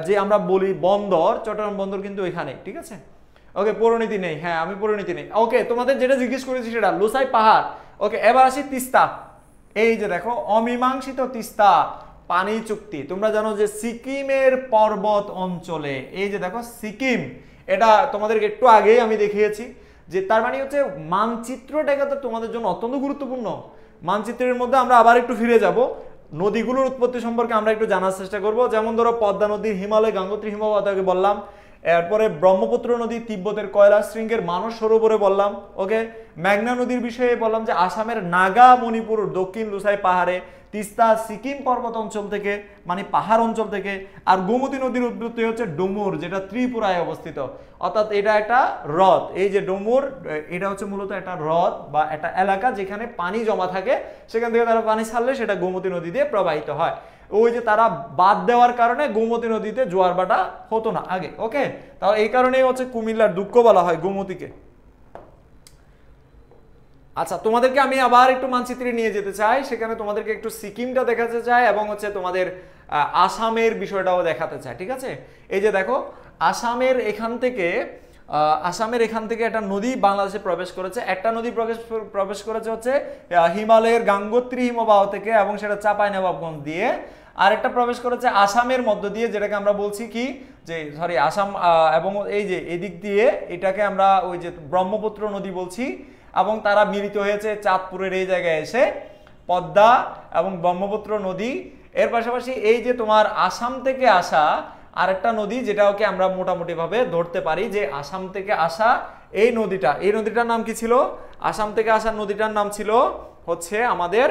যে আমরা বলি বন্দর, চট্টগ্রাম বন্দর কিন্তু এখানে, ঠিক আছে? ওকে, পরিণতি নেই। হ্যাঁ, আমি পরিণতি নেই। ওকে, তোমাদের যেটা জিজ্ঞেস করেছি সেটা লুসাই পাহাড়। ওকে, এবার আসি তিস্তা। এই যে দেখো, অমীমাংসিত তিস্তা পানি চুক্তি। তোমরা জানো যে সিকিমের পর্বত অঞ্চলে, এই যে দেখো সিকিম, এটা তোমাদেরকে একটু আগেই আমি দেখিয়েছি। যে তার মানে হচ্ছে মানচিত্রটাকে তো তোমাদের জন্য অত্যন্ত গুরুত্বপূর্ণ। মানচিত্রের মধ্যে আমরা আবার একটু ফিরে যাব, নদীগুলোর উৎপত্তি সম্পর্কে আমরা একটু জানার চেষ্টা করব। যেমন ধরো পদ্মা নদীর হিমালয় গাঙ্গোত্রী হিমবাহ বললাম, এরপরে ব্রহ্মপুত্র নদী তিব্বতের কৈলাস শৃঙ্গের মানস সরোবরে বললাম। ওকে, মেঘনা নদীর বিষয়ে বললাম যে আসামের নাগা মণিপুর দক্ষিণ লুসাই পাহাড়ে, তিস্তা সিকিম পর্বত অঞ্চল থেকে, মানে পাহাড় অঞ্চল থেকে। আর গোমতী নদীর উৎপত্তি হচ্ছে ডুমুর, যেটা ত্রিপুরায় অবস্থিত। অর্থাৎ এটা একটা হ্রদ। এই যে ডুমুর, এটা হচ্ছে মূলত একটা হ্রদ বা একটা এলাকা যেখানে পানি জমা থাকে, সেখান থেকে তারা পানি ছাড়লে সেটা গোমতী নদী দিয়ে প্রবাহিত হয়। ওই যে তারা বাদ দেওয়ার কারণে গোমতী নদীতে জোয়ার ভাটা হতো না আগে। ওকে, তাহলে এই কারণেই হচ্ছে কুমিল্লার দুঃখ বলা হয় গোমতীকে। আচ্ছা, তোমাদেরকে আমি আবার একটু মানচিত্রে নিয়ে যেতে চাই, সেখানে তোমাদেরকে একটু সিকিমটা দেখাতে চাই এবং হচ্ছে তোমাদের আসামের বিষয়টাও দেখাতে চাই, ঠিক আছে? এই যে দেখো, আসামের এখান থেকে একটা নদী বাংলাদেশে প্রবেশ করেছে। একটা নদী প্রবেশ করেছে হচ্ছে হিমালয়ের গাঙ্গোত্রী হিমবাহ থেকে, এবং সেটা চাঁপাইনবাবগঞ্জ দিয়ে। আরেকটা প্রবেশ করেছে আসামের মধ্য দিয়ে, যেটাকে আমরা বলছি কি যে সরি আসাম, এবং এই যে এদিক দিয়ে এটাকে আমরা ওই যে ব্রহ্মপুত্র নদী বলছি, এবং তারা মিলিত হয়েছে চাঁদপুরের এই জায়গায় এসে পদ্মা এবং ব্রহ্মপুত্র নদী। এর পাশাপাশি এই যে তোমার আসাম থেকে আসা আরেকটা নদী, যেটাকে আমরা মোটামুটি ভাবে ধরতে পারি যে আসাম থেকে আসা এই নদীটার নাম কি ছিল? আসাম থেকে আসা নদীটার নাম ছিল হচ্ছে আমাদের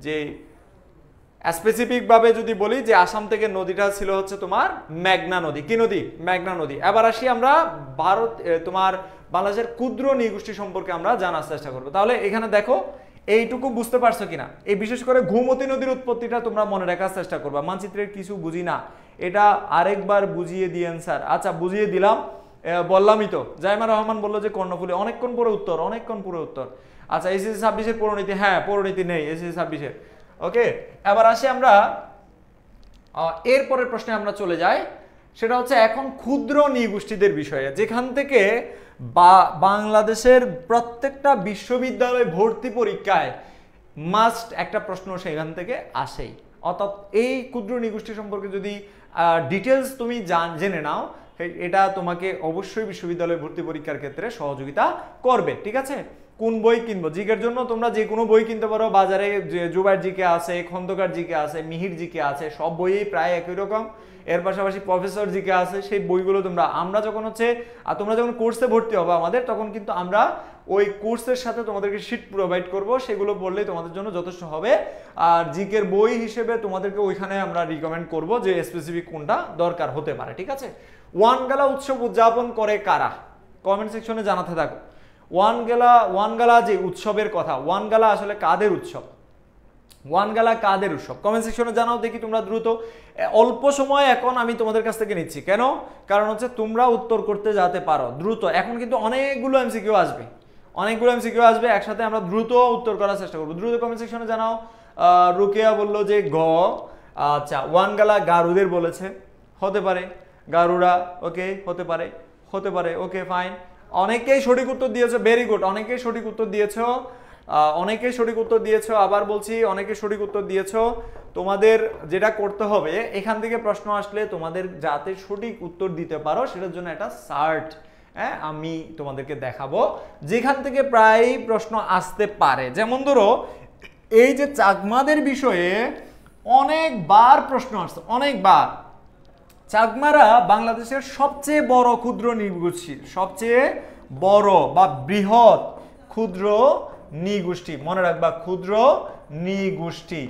যে স্পেসিফিক ভাবে যদি বলি যে আসাম থেকে নদীটা ছিল হচ্ছে তোমার মেঘনা নদী। কি নদী? মেঘনা নদী। এবার আসি আমরা ভারত তোমার বাংলাদেশের ক্ষুদ্র নৃগোষ্ঠী সম্পর্কে আমরা জানার চেষ্টা করবো। তাহলে এখানে দেখো এইটুকু বুঝতে পারছো কিনা? এই বিশেষ করে ঘুমতি নদীর উৎপত্তিটা তোমরা মনে রাখার চেষ্টা করবা। মানচিত্রের কিছু বুঝি না, এটা আরেকবার বুঝিয়ে দিয়েন স্যার। আচ্ছা বুঝিয়ে দিলাম, বললামই তো। জাইমা রহমান বললো যে কর্ণফুলী, অনেকক্ষণ পরে উত্তর। আচ্ছা এসএসসি 26-এর পরিণতি, হ্যাঁ পরিণতি নেই এসএসসি 26-এর। ওকে, এবার আসি আমরা এরপরের প্রশ্নে আমরা চলে যাই, সেটা হচ্ছে এখন ক্ষুদ্র নৃগোষ্ঠীদের বিষয়ে, যেখান থেকে বাংলাদেশের প্রত্যেকটা বিশ্ববিদ্যালয় ভর্তি পরীক্ষায় মাস্ট একটা প্রশ্ন সেখান থেকে আসেই। অর্থাৎ এই ক্ষুদ্র নৃগোষ্ঠী সম্পর্কে যদি ডিটেলস তুমি জেনে নাও, এটা তোমাকে অবশ্যই বিশ্ববিদ্যালয় ভর্তি পরীক্ষার ক্ষেত্রে সহযোগিতা করবে। ঠিক আছে, কোন বই কিনবো? জিকের জন্য তোমরা যে কোনো বই কিনতে পারো, বাজারে জুবাইর জিকে আছে, খন্দকার জিকে আছে, মিহির জিকে আছে, সব বইই প্রায় একই রকম। এর পাশাপাশি প্রফেসর জিকে আছে, সেই বইগুলো আমরা যখন হচ্ছে তোমরা যখন কোর্সে ভর্তি হবে আমাদের, তখন কিন্তু আমরা ওই কোর্সের সাথে তোমাদেরকে শিট প্রোভাইড করব, সেগুলো পড়লেই তোমাদের জন্য যথেষ্ট হবে। আর জিকের বই হিসেবে তোমাদেরকে ওইখানে আমরা রিকমেন্ড করব যে স্পেসিফিক কোনটা দরকার হতে পারে। ঠিক আছে, ওয়ানগালা উৎসব উদযাপন করে কারা? কমেন্ট সেকশনে জানাতে থাকো। ওয়ানগালা যে উৎসবের কথা, ওয়ানগালা আসলে কাদের উৎসব? কমেন্ট সেকশনে জানাও দেখি তোমরা দ্রুত। অল্প সময় এখন আমি তোমাদের কাছ থেকে নিচ্ছি, কেন? কারণ হচ্ছে তোমরা উত্তর করতে যেতে পারো দ্রুত। এখন কিন্তু অনেকগুলো এমসিকিউ আসবে, একসাথে আমরা দ্রুত উত্তর করার চেষ্টা করবো। দ্রুত কমেন্ট সেকশনে জানাও। রুকেয়া বললো যে গ। আচ্ছা, ওয়ানগালা গারুদের বলেছে, হতে পারে গারুরা। ওকে, হতে পারে। ওকে ফাইন, অনেকেই সঠিক উত্তর দিয়েছো, ভেরি গুড। অনেকেই সঠিক উত্তর দিয়েছো, আবার বলছি অনেকে সঠিক উত্তর দিয়েছো। তোমাদের যেটা করতে হবে, এখান থেকে প্রশ্ন আসলে তোমাদের যাতে সঠিক উত্তর দিতে পারো সেটার জন্য একটা চার্ট আমি তোমাদেরকে দেখাবো, যেখান থেকে প্রায় প্রশ্ন আসতে পারে। যেমন ধরো এই যে চাকমাদের বিষয়ে অনেকবার প্রশ্ন আসছে, অনেকবার। চাকমারা বাংলাদেশের সবচেয়ে বড় ক্ষুদ্র নৃগোষ্ঠী, সবচেয়ে বড় বা বৃহৎ ক্ষুদ্র নৃগোষ্ঠী, মনে রাখবা, ক্ষুদ্র নৃগোষ্ঠী।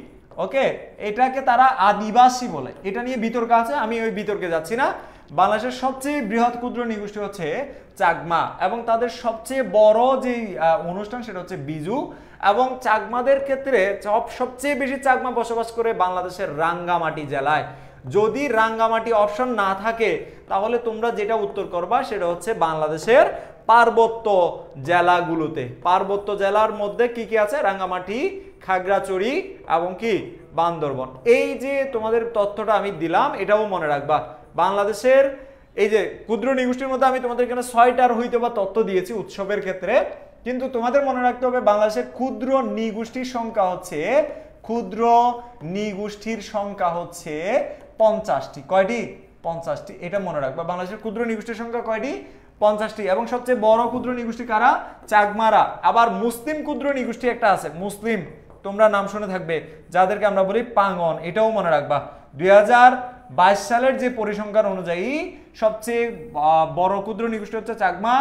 ওকে, এটাকে তারা আদিবাসী বলে। এটা নিয়ে বিতর্ক আছে, আমি ওই বিতর্কে যাচ্ছি না। বাংলাদেশের সবচেয়ে বৃহৎ ক্ষুদ্র নৃগোষ্ঠী হচ্ছে চাকমা, এবং তাদের সবচেয়ে বড় যে অনুষ্ঠান সেটা হচ্ছে বিজু। এবং চাকমাদের ক্ষেত্রে সবচেয়ে বেশি চাকমা বসবাস করে বাংলাদেশের রাঙ্গামাটি জেলায়। যদি রাঙ্গামাটি অপশন না থাকে তাহলে তোমরা যেটা উত্তর করবা সেটা হচ্ছে বাংলাদেশের পার্বত্য জেলাগুলোতে। পার্বত্য জেলার মধ্যে কি কি আছে? রাঙ্গামাটি, খাগড়াছড়ি এবং কি বান্দরবন। এই যে তোমাদের তথ্যটা আমি দিলাম, এটাও মনে রাখবা। বাংলাদেশের এই যে ক্ষুদ্র নৃগোষ্ঠীর মধ্যে আমি তোমাদের এখানে 6টার হইতে বা তথ্য দিয়েছি উৎসবের ক্ষেত্রে, কিন্তু তোমাদের মনে রাখতে হবে বাংলাদেশের ক্ষুদ্র নৃগোষ্ঠীর সংখ্যা হচ্ছে 50টি। কয়টি? 50টি। এটা মনে রাখবা। বাংলাদেশের ক্ষুদ্র নৃগোষ্ঠীর সংখ্যা কয়টি? 50টি। এবং সবচেয়ে বড় ক্ষুদ্র নৃগোষ্ঠী কারা? চাকমারা। আবার মুসলিম ক্ষুদ্র নৃগোষ্ঠী একটা আছে, মুসলিম, তোমরা নাম শুনে থাকবে, যাদেরকে আমরা বলি পাঙ্গন। এটাও মনে রাখবা। 2022 সালের যে পরিসংখ্যান অনুযায়ী সবচেয়ে বড় ক্ষুদ্র নৃগোষ্ঠী হচ্ছে চাকমা,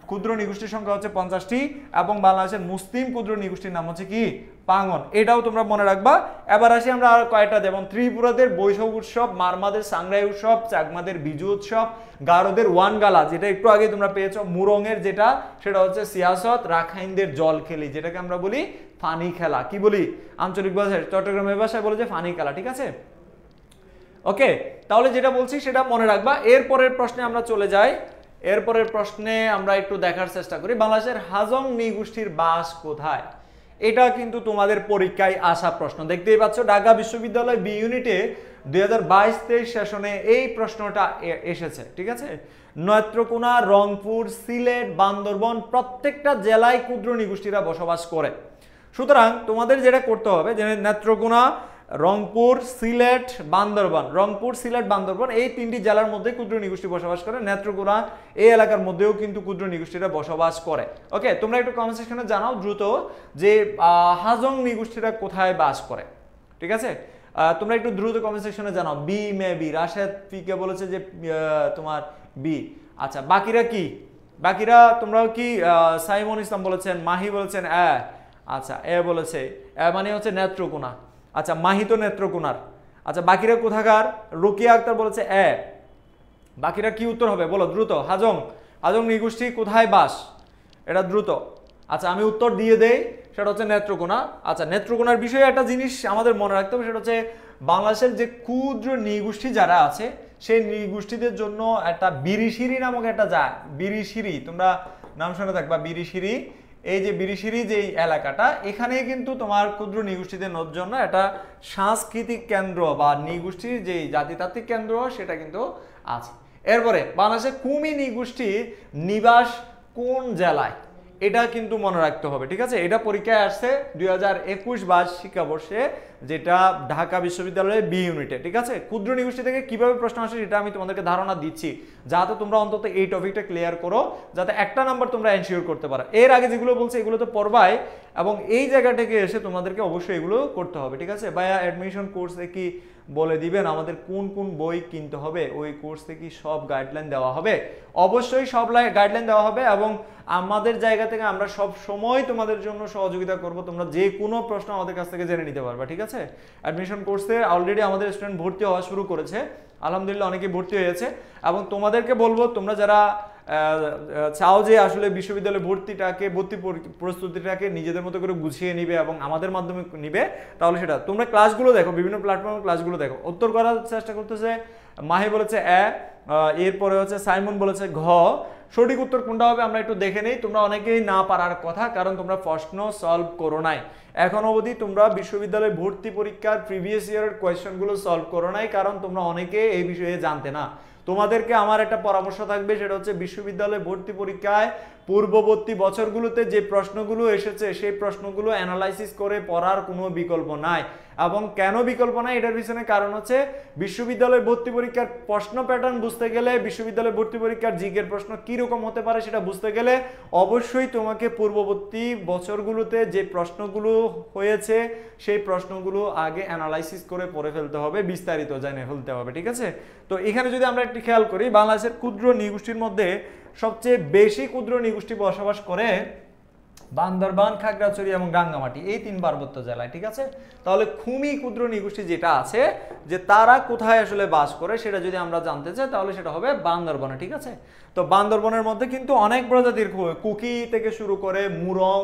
ক্ষুদ্র নৃগোষ্ঠীর সংখ্যা হচ্ছে 50টি, এবং বাংলাদেশের মুসলিম ক্ষুদ্র নৃগোষ্ঠীর নাম হচ্ছে কি? পাঙ্গন। এটাও তোমরা মনে রাখবা। এবার আসি আমরা আর কয়টা, যেমন ত্রিপুরাদের বৈশাখ উৎসব, মারমাদের সাংরাই উৎসব, চাকমাদের বিজু উৎসব, গারোদের ওয়ানগালা, যেটা একটু আগে তোমরা পেয়েছো, মুরংয়ের যেটা সেটা হচ্ছে সিয়াসত, রাখাইনদের জল খেলি, যেটাকে আমরা বলি ফানি খেলা। কি বলি আঞ্চলিক ভাষায়? চট্টগ্রামের ভাষায় বলে যে ফানি খেলা। ঠিক আছে, ওকে, তাহলে যেটা বলছি সেটা মনে রাখবা। এরপরের প্রশ্নে আমরা চলে যাই। এরপরের প্রশ্নে আমরা একটু দেখার চেষ্টা করি বাংলাদেশের হাজং নৃগোষ্ঠীর বাস কোথায়। এটা কিন্তু তোমাদের পরীক্ষায় আসা প্রশ্ন, দেখতেই পাচ্ছ। ঢাকা বিশ্ববিদ্যালয় বি ইউনিটে 2022-23 সেশনে এই প্রশ্নটা এসেছে। ঠিক আছে, নেত্রকোনা, রংপুর, সিলেট, বান্দরবন প্রত্যেকটা জেলায় ক্ষুদ্র নৃগোষ্ঠীরা বসবাস করে। সুতরাং তোমাদের যেটা করতে হবে, যে নেত্রকোনা রংপুর, সিলেট, বান্দরবান। রংপুর, সিলেট, বান্দরবান এই 3টি জেলার মধ্যে ক্ষুদ্র নৃগোষ্ঠী বসবাস করে। নেত্রকোনা এই এলাকার মধ্যেও কিন্তু ক্ষুদ্র নৃগোষ্ঠীরা বসবাস করে। ওকে, তোমরা একটু কমেন্ট সেকশনে জানাও দ্রুত যে হাজং নৃগোষ্ঠীরা কোথায় বাস করে। ঠিক আছে, তোমরা একটু দ্রুত কমেন্ট সেকশনে জানাও। বি মেবি, রাশেদ পিকে বলেছে যে তোমার বি। আচ্ছা, বাকিরা কি? বাকিরা তোমরাও কি? সাইমন ইসলাম বলেছেন, মাহি বলেছেন আচ্ছা এ বলেছে, মানে হচ্ছে নেত্রকোনা। আচ্ছা, মাহি তো নেত্রকোনার। আচ্ছা, বাকিরা কোথাকার? রুকিয়া আক্তার বলেছে বাকিরা কি উত্তর হবে বলো দ্রুত। হাজং, হাজং নৃগোষ্ঠী কোথায় বাস? এটা দ্রুত। আচ্ছা, আমি উত্তর দিয়ে দেই, সেটা হচ্ছে নেত্রকোনা। আচ্ছা, নেত্রকোনার বিষয়ে একটা জিনিস আমাদের মনে রাখতে হবে, সেটা হচ্ছে বাংলাদেশের যে ক্ষুদ্র নৃগোষ্ঠী যারা আছে সেই নৃগোষ্ঠীদের জন্য একটা বিরিশিরি নামক একটা বিরিশিরি, তোমরা নাম শুনে থাকবা বিরিশিরি। এই যে বিরিশিরি যে এলাকাটা, এখানে কিন্তু তোমার ক্ষুদ্র নৃগোষ্ঠীদের জন্য একটা সাংস্কৃতিক কেন্দ্র বা নৃগোষ্ঠীর যে জাতিতাত্ত্বিক কেন্দ্র সেটা কিন্তু আছে। এরপরে বাংলাদেশের কুমি নৃগোষ্ঠীর নিবাস কোন জেলায়, এটা কিন্তু মনে রাখতে হবে। ঠিক আছে, এটা পরীক্ষায় আসছে 2021-22 শিক্ষাবর্ষে, যেটা ঢাকা বিশ্ববিদ্যালয়ের বি ইউনিটে। ঠিক আছে, ক্ষুদ্র নৃগোষ্ঠী থেকে কিভাবে প্রশ্ন আসে সেটা আমি তোমাদেরকে ধারণা দিচ্ছি, যাতে তোমরা অন্তত এই টপিকটা ক্লিয়ার করো, যাতে একটা নাম্বার তোমরা এনশিওর করতে পারো। এর আগে যেগুলো বলছে এগুলো তো পড়বাই, এবং এই জায়গা থেকে এসে তোমাদেরকে অবশ্যই এগুলো করতে হবে। ঠিক আছে ভাইয়া, অ্যাডমিশন কোর্সে কি বলে দিবেন আমাদের কোন কোন বই কিনতে হবে? ওই কোর্সে কি সব গাইডলাইন দেওয়া হবে? অবশ্যই সব গাইডলাইন দেওয়া হবে, এবং আমাদের জায়গা থেকে আমরা সব সময় তোমাদের জন্য সহযোগিতা করব। তোমরা যে কোনো প্রশ্ন আমাদের কাছ থেকে জেনে নিতে পারবে। ঠিক আছে, অ্যাডমিশন কোর্সে অলরেডি আমাদের স্টুডেন্ট ভর্তি হওয়া শুরু করেছে, আলহামদুলিল্লাহ অনেকেই ভর্তি হয়েছে। এবং তোমাদেরকে বলবো, তোমরা যারা চাও যে আসলে বিশ্ববিদ্যালয়ে ভর্তি প্রস্তুতিটাকে নিজেদের মতো করে গুছিয়ে নিবে এবং আমাদের মাধ্যমে নিবে, তাহলে সেটা তোমরা ক্লাসগুলো দেখো, বিভিন্ন প্ল্যাটফর্মের ক্লাসগুলো দেখো। উত্তর করার চেষ্টা করতেছে মাহি বলেছে এরপরে হচ্ছে সাইমন বলেছে ঘ। সঠিক উত্তর কোনটা হবে আমরা একটু দেখে নেই। তোমরা অনেকেই না পারার কথা, কারণ তোমরা প্রশ্ন সলভ করো নাই এখন অবধি। তোমরা বিশ্ববিদ্যালয়ে ভর্তি পরীক্ষার প্রিভিয়াস ইয়ারের কোয়েশ্চেনগুলো সলভ করো নাই, কারণ তোমরা অনেকে এই বিষয়ে জানতে না। তোমাদেরকে আমার একটা পরামর্শ থাকবে, সেটা হচ্ছে বিশ্ববিদ্যালয়ে ভর্তি পরীক্ষায় পূর্ববর্তী বছরগুলোতে যে প্রশ্নগুলো এসেছে সেই প্রশ্নগুলো অ্যানালাইসিস করে পড়ার কোনো বিকল্প নাই। এবং কেন বিকল্প নাই এটার পিছনে কারণ হচ্ছে, বিশ্ববিদ্যালয় ভর্তি পরীক্ষার প্রশ্ন প্যাটার্ন বুঝতে গেলে, বিশ্ববিদ্যালয় ভর্তি পরীক্ষার জিকের প্রশ্ন কিরকম হতে পারে সেটা বুঝতে গেলে অবশ্যই তোমাকে পূর্ববর্তী বছরগুলোতে যে প্রশ্নগুলো হয়েছে সেই প্রশ্নগুলো আগে অ্যানালাইসিস করে পড়ে ফেলতে হবে, বিস্তারিত জেনে ফেলতে হবে। ঠিক আছে, তো এখানে যদি আমরা একটু খেয়াল করি, বাংলাদেশের ক্ষুদ্র নৃগোষ্ঠীর মধ্যে সবচেয়ে বেশি ক্ষুদ্র নৃগোষ্ঠী বসবাস করে বান্দরবান, খাগড়াছড়ি এবং রাঙ্গামাটি এই 3 পার্বত্য জেলায়। ঠিক আছে, তাহলে খুমি ক্ষুদ্র নৃগোষ্ঠী যেটা আছে, যে তারা কোথায় আসলে বাস করে সেটা যদি আমরা জানতে চাই তাহলে সেটা হবে বান্দরবানে। ঠিক আছে, তো বান্দরবানের মধ্যে কিন্তু অনেক প্রজাতির, কুকি থেকে শুরু করে মুরং,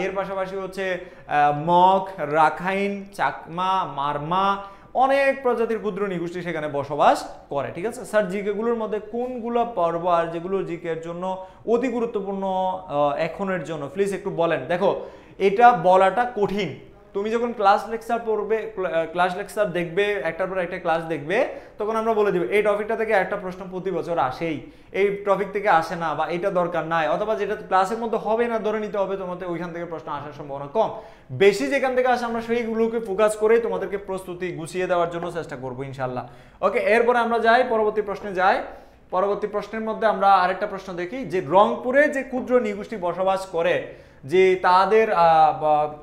এর পাশাপাশি হচ্ছে মগ, রাখাইন, চাকমা, মারমা, অনেক প্রজাতির ক্ষুদ্র নৃগোষ্ঠী সেখানে বসবাস করে। ঠিক আছে স্যার, জিকেগুলোর মধ্যে কোনগুলো পর্ব আর যেগুলো জিকের জন্য অতি গুরুত্বপূর্ণ এখনের জন্য প্লিজ একটু বলেন। দেখো, এটা বলাটা কঠিন। তুমি যখন ক্লাস লেকচার পড়বে, ক্লাস লেকচার দেখবে, একটার পর একটা ক্লাস দেখবে, তখন আমরা বলে দিব এই টপিকটা থেকে একটা প্রশ্ন প্রতি বছর আসেই, এই টপিক থেকে আসে না, বা এটা দরকার নাই, অথবা যেটা ক্লাসের মধ্যে হবে না ধরে নিতে হবে তোমাদের ওইখান থেকে প্রশ্ন আসার সম্ভাবনা কম। বেশি যেখান থেকে আসে আমরা সেইগুলোকে ফোকাস করে তোমাদেরকে প্রস্তুতি গুছিয়ে দেওয়ার জন্য চেষ্টা করবো ইনশাল্লাহ। ওকে, এরপরে আমরা যাই পরবর্তী প্রশ্নে যাই। পরবর্তী প্রশ্নের মধ্যে আমরা আরেকটা প্রশ্ন দেখি, যে রংপুরে যে ক্ষুদ্র নৃগোষ্ঠী বসবাস করে, যে তাদের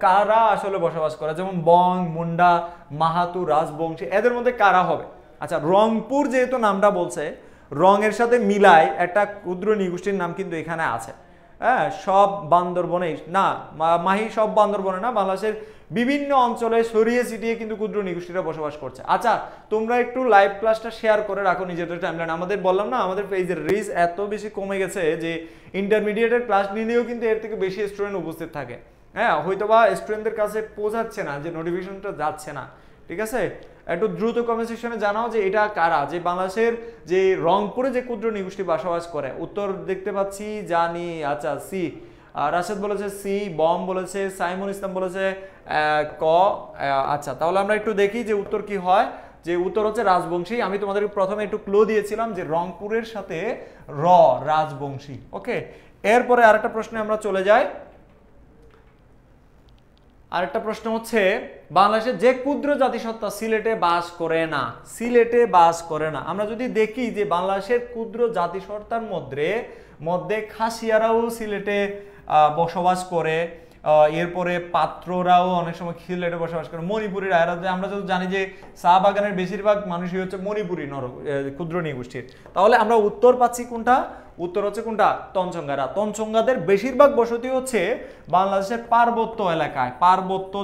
কারা আসলে বসবাস করে, যেমন বং, মুন্ডা, মাহাতু, রাজবংশী, এদের মধ্যে কারা হবে? আচ্ছা, রংপুর যেহেতু নামটা বলছে, রঙের সাথে মিলায় একটা ক্ষুদ্র নৃগোষ্ঠীর নাম কিন্তু এখানে আছে। হ্যাঁ, সব বান্দরবনে না, মাহি সব বান্দরবনে না, বাংলাদেশের বিভিন্ন অঞ্চলে ছড়িয়ে ছিটিয়ে কিন্তু ক্ষুদ্র নৃগোষ্ঠীরা বসবাস করছে। আচ্ছা, তোমরা একটু লাইভ ক্লাসটা শেয়ার করে রাখো নিজেদের টাইমলাইন। আমাদের বললাম না, আমাদের পেজের রিচ এত বেশি কমে গেছে যে ইন্টারমিডিয়েটের ক্লাস নিলেও কিন্তু এর থেকে বেশি স্টুডেন্ট উপস্থিত থাকে। হ্যাঁ, হয়তোবা স্টুডেন্টদের কাছে পৌঁছাচ্ছে না, যে নোটিফিকেশনটা যাচ্ছে না। ঠিক আছে, একটু দ্রুত কমেন্ট সেকশনে জানাও যে এটা কারা, যে বাংলাদেশের যে রংপুরে যে ক্ষুদ্র নৃগোষ্ঠী বসবাস করে। উত্তর দেখতে পাচ্ছি, জানি। আচ্ছা, সি, রাশেদ বলেছে সি, বম বলেছে, সাইমন ইসলাম বলেছে ক। আচ্ছা, তাহলে আমরা একটু দেখি যে উত্তর কি হয়। যে উত্তর হচ্ছে রাজবংশী। আমি তোমাদের প্রথমে একটু ক্লু দিয়েছিলাম যে রংপুরের সাথে রাজবংশী। ওকে, এরপরে আরেকটা প্রশ্নে আমরা চলে যাই। আরেকটা প্রশ্ন হচ্ছে বাংলাদেশের যে ক্ষুদ্র জাতিসত্তা সিলেটে বাস করে না, সিলেটে বাস করে না। আমরা যদি দেখি যে বাংলাদেশের ক্ষুদ্র জাতিসত্তার মধ্যে খাসিয়ারাও সিলেটে বসবাস করে, এরপরে পাত্ররাও অনেক সময় সিলেটে বসবাস করে, মণিপুরীরা, আমরা যদি জানি যে চা বাগানের বেশিরভাগ মানুষই হচ্ছে মণিপুরী ক্ষুদ্র নৃগোষ্ঠীর। তাহলে আমরা উত্তর পাচ্ছি কোনটা? উত্তর হচ্ছে কোনটা? তঞ্চঙ্গারা। তঞ্চঙ্গাদের বেশিরভাগ বসতি হচ্ছে বাংলাদেশের পার্বত্য এলাকায়, পার্বত্য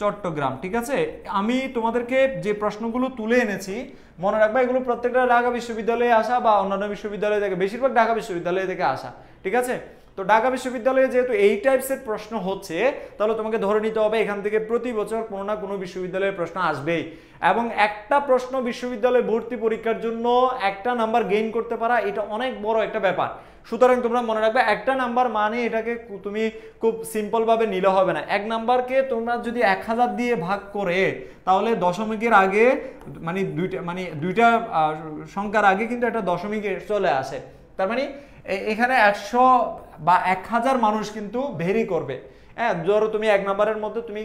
চট্টগ্রাম। ঠিক আছে, আমি তোমাদেরকে যে প্রশ্নগুলো তুলে এনেছি মনে রাখবা, এগুলো প্রত্যেকটা ঢাকা বিশ্ববিদ্যালয়ে আসা বা অন্যান্য বিশ্ববিদ্যালয় থেকে, বেশিরভাগ ঢাকা বিশ্ববিদ্যালয় থেকে আসা। ঠিক আছে, তো ঢাকা বিশ্ববিদ্যালয়ে যেহেতু এই টাইপসের প্রশ্ন হচ্ছে, তাহলে তোমাকে ধরে নিতে হবে এখান থেকে প্রতি বছর কোনো না কোনো বিশ্ববিদ্যালয়ের প্রশ্ন আসবেই। এবং একটা প্রশ্ন বিশ্ববিদ্যালয়ে ভর্তি পরীক্ষার জন্য একটা নাম্বার গেইন করতে পারা, এটা অনেক বড় একটা ব্যাপার। সুতরাং তোমরা মনে রাখবে একটা নাম্বার মানে এটাকে তুমি খুব সিম্পল ভাবে নিলে হবে না। এক নাম্বারকে তোমরা যদি 1000 দিয়ে ভাগ করে, তাহলে দশমিকের আগে দুইটা সংখ্যার আগে কিন্তু একটা দশমিক চলে আসে। তার মানে এখানে 100 বা 1000 মানুষ কিন্তু ভেরি করবে। হ্যাঁ, ধরো তুমি এক নাম্বারের মধ্যে তুমি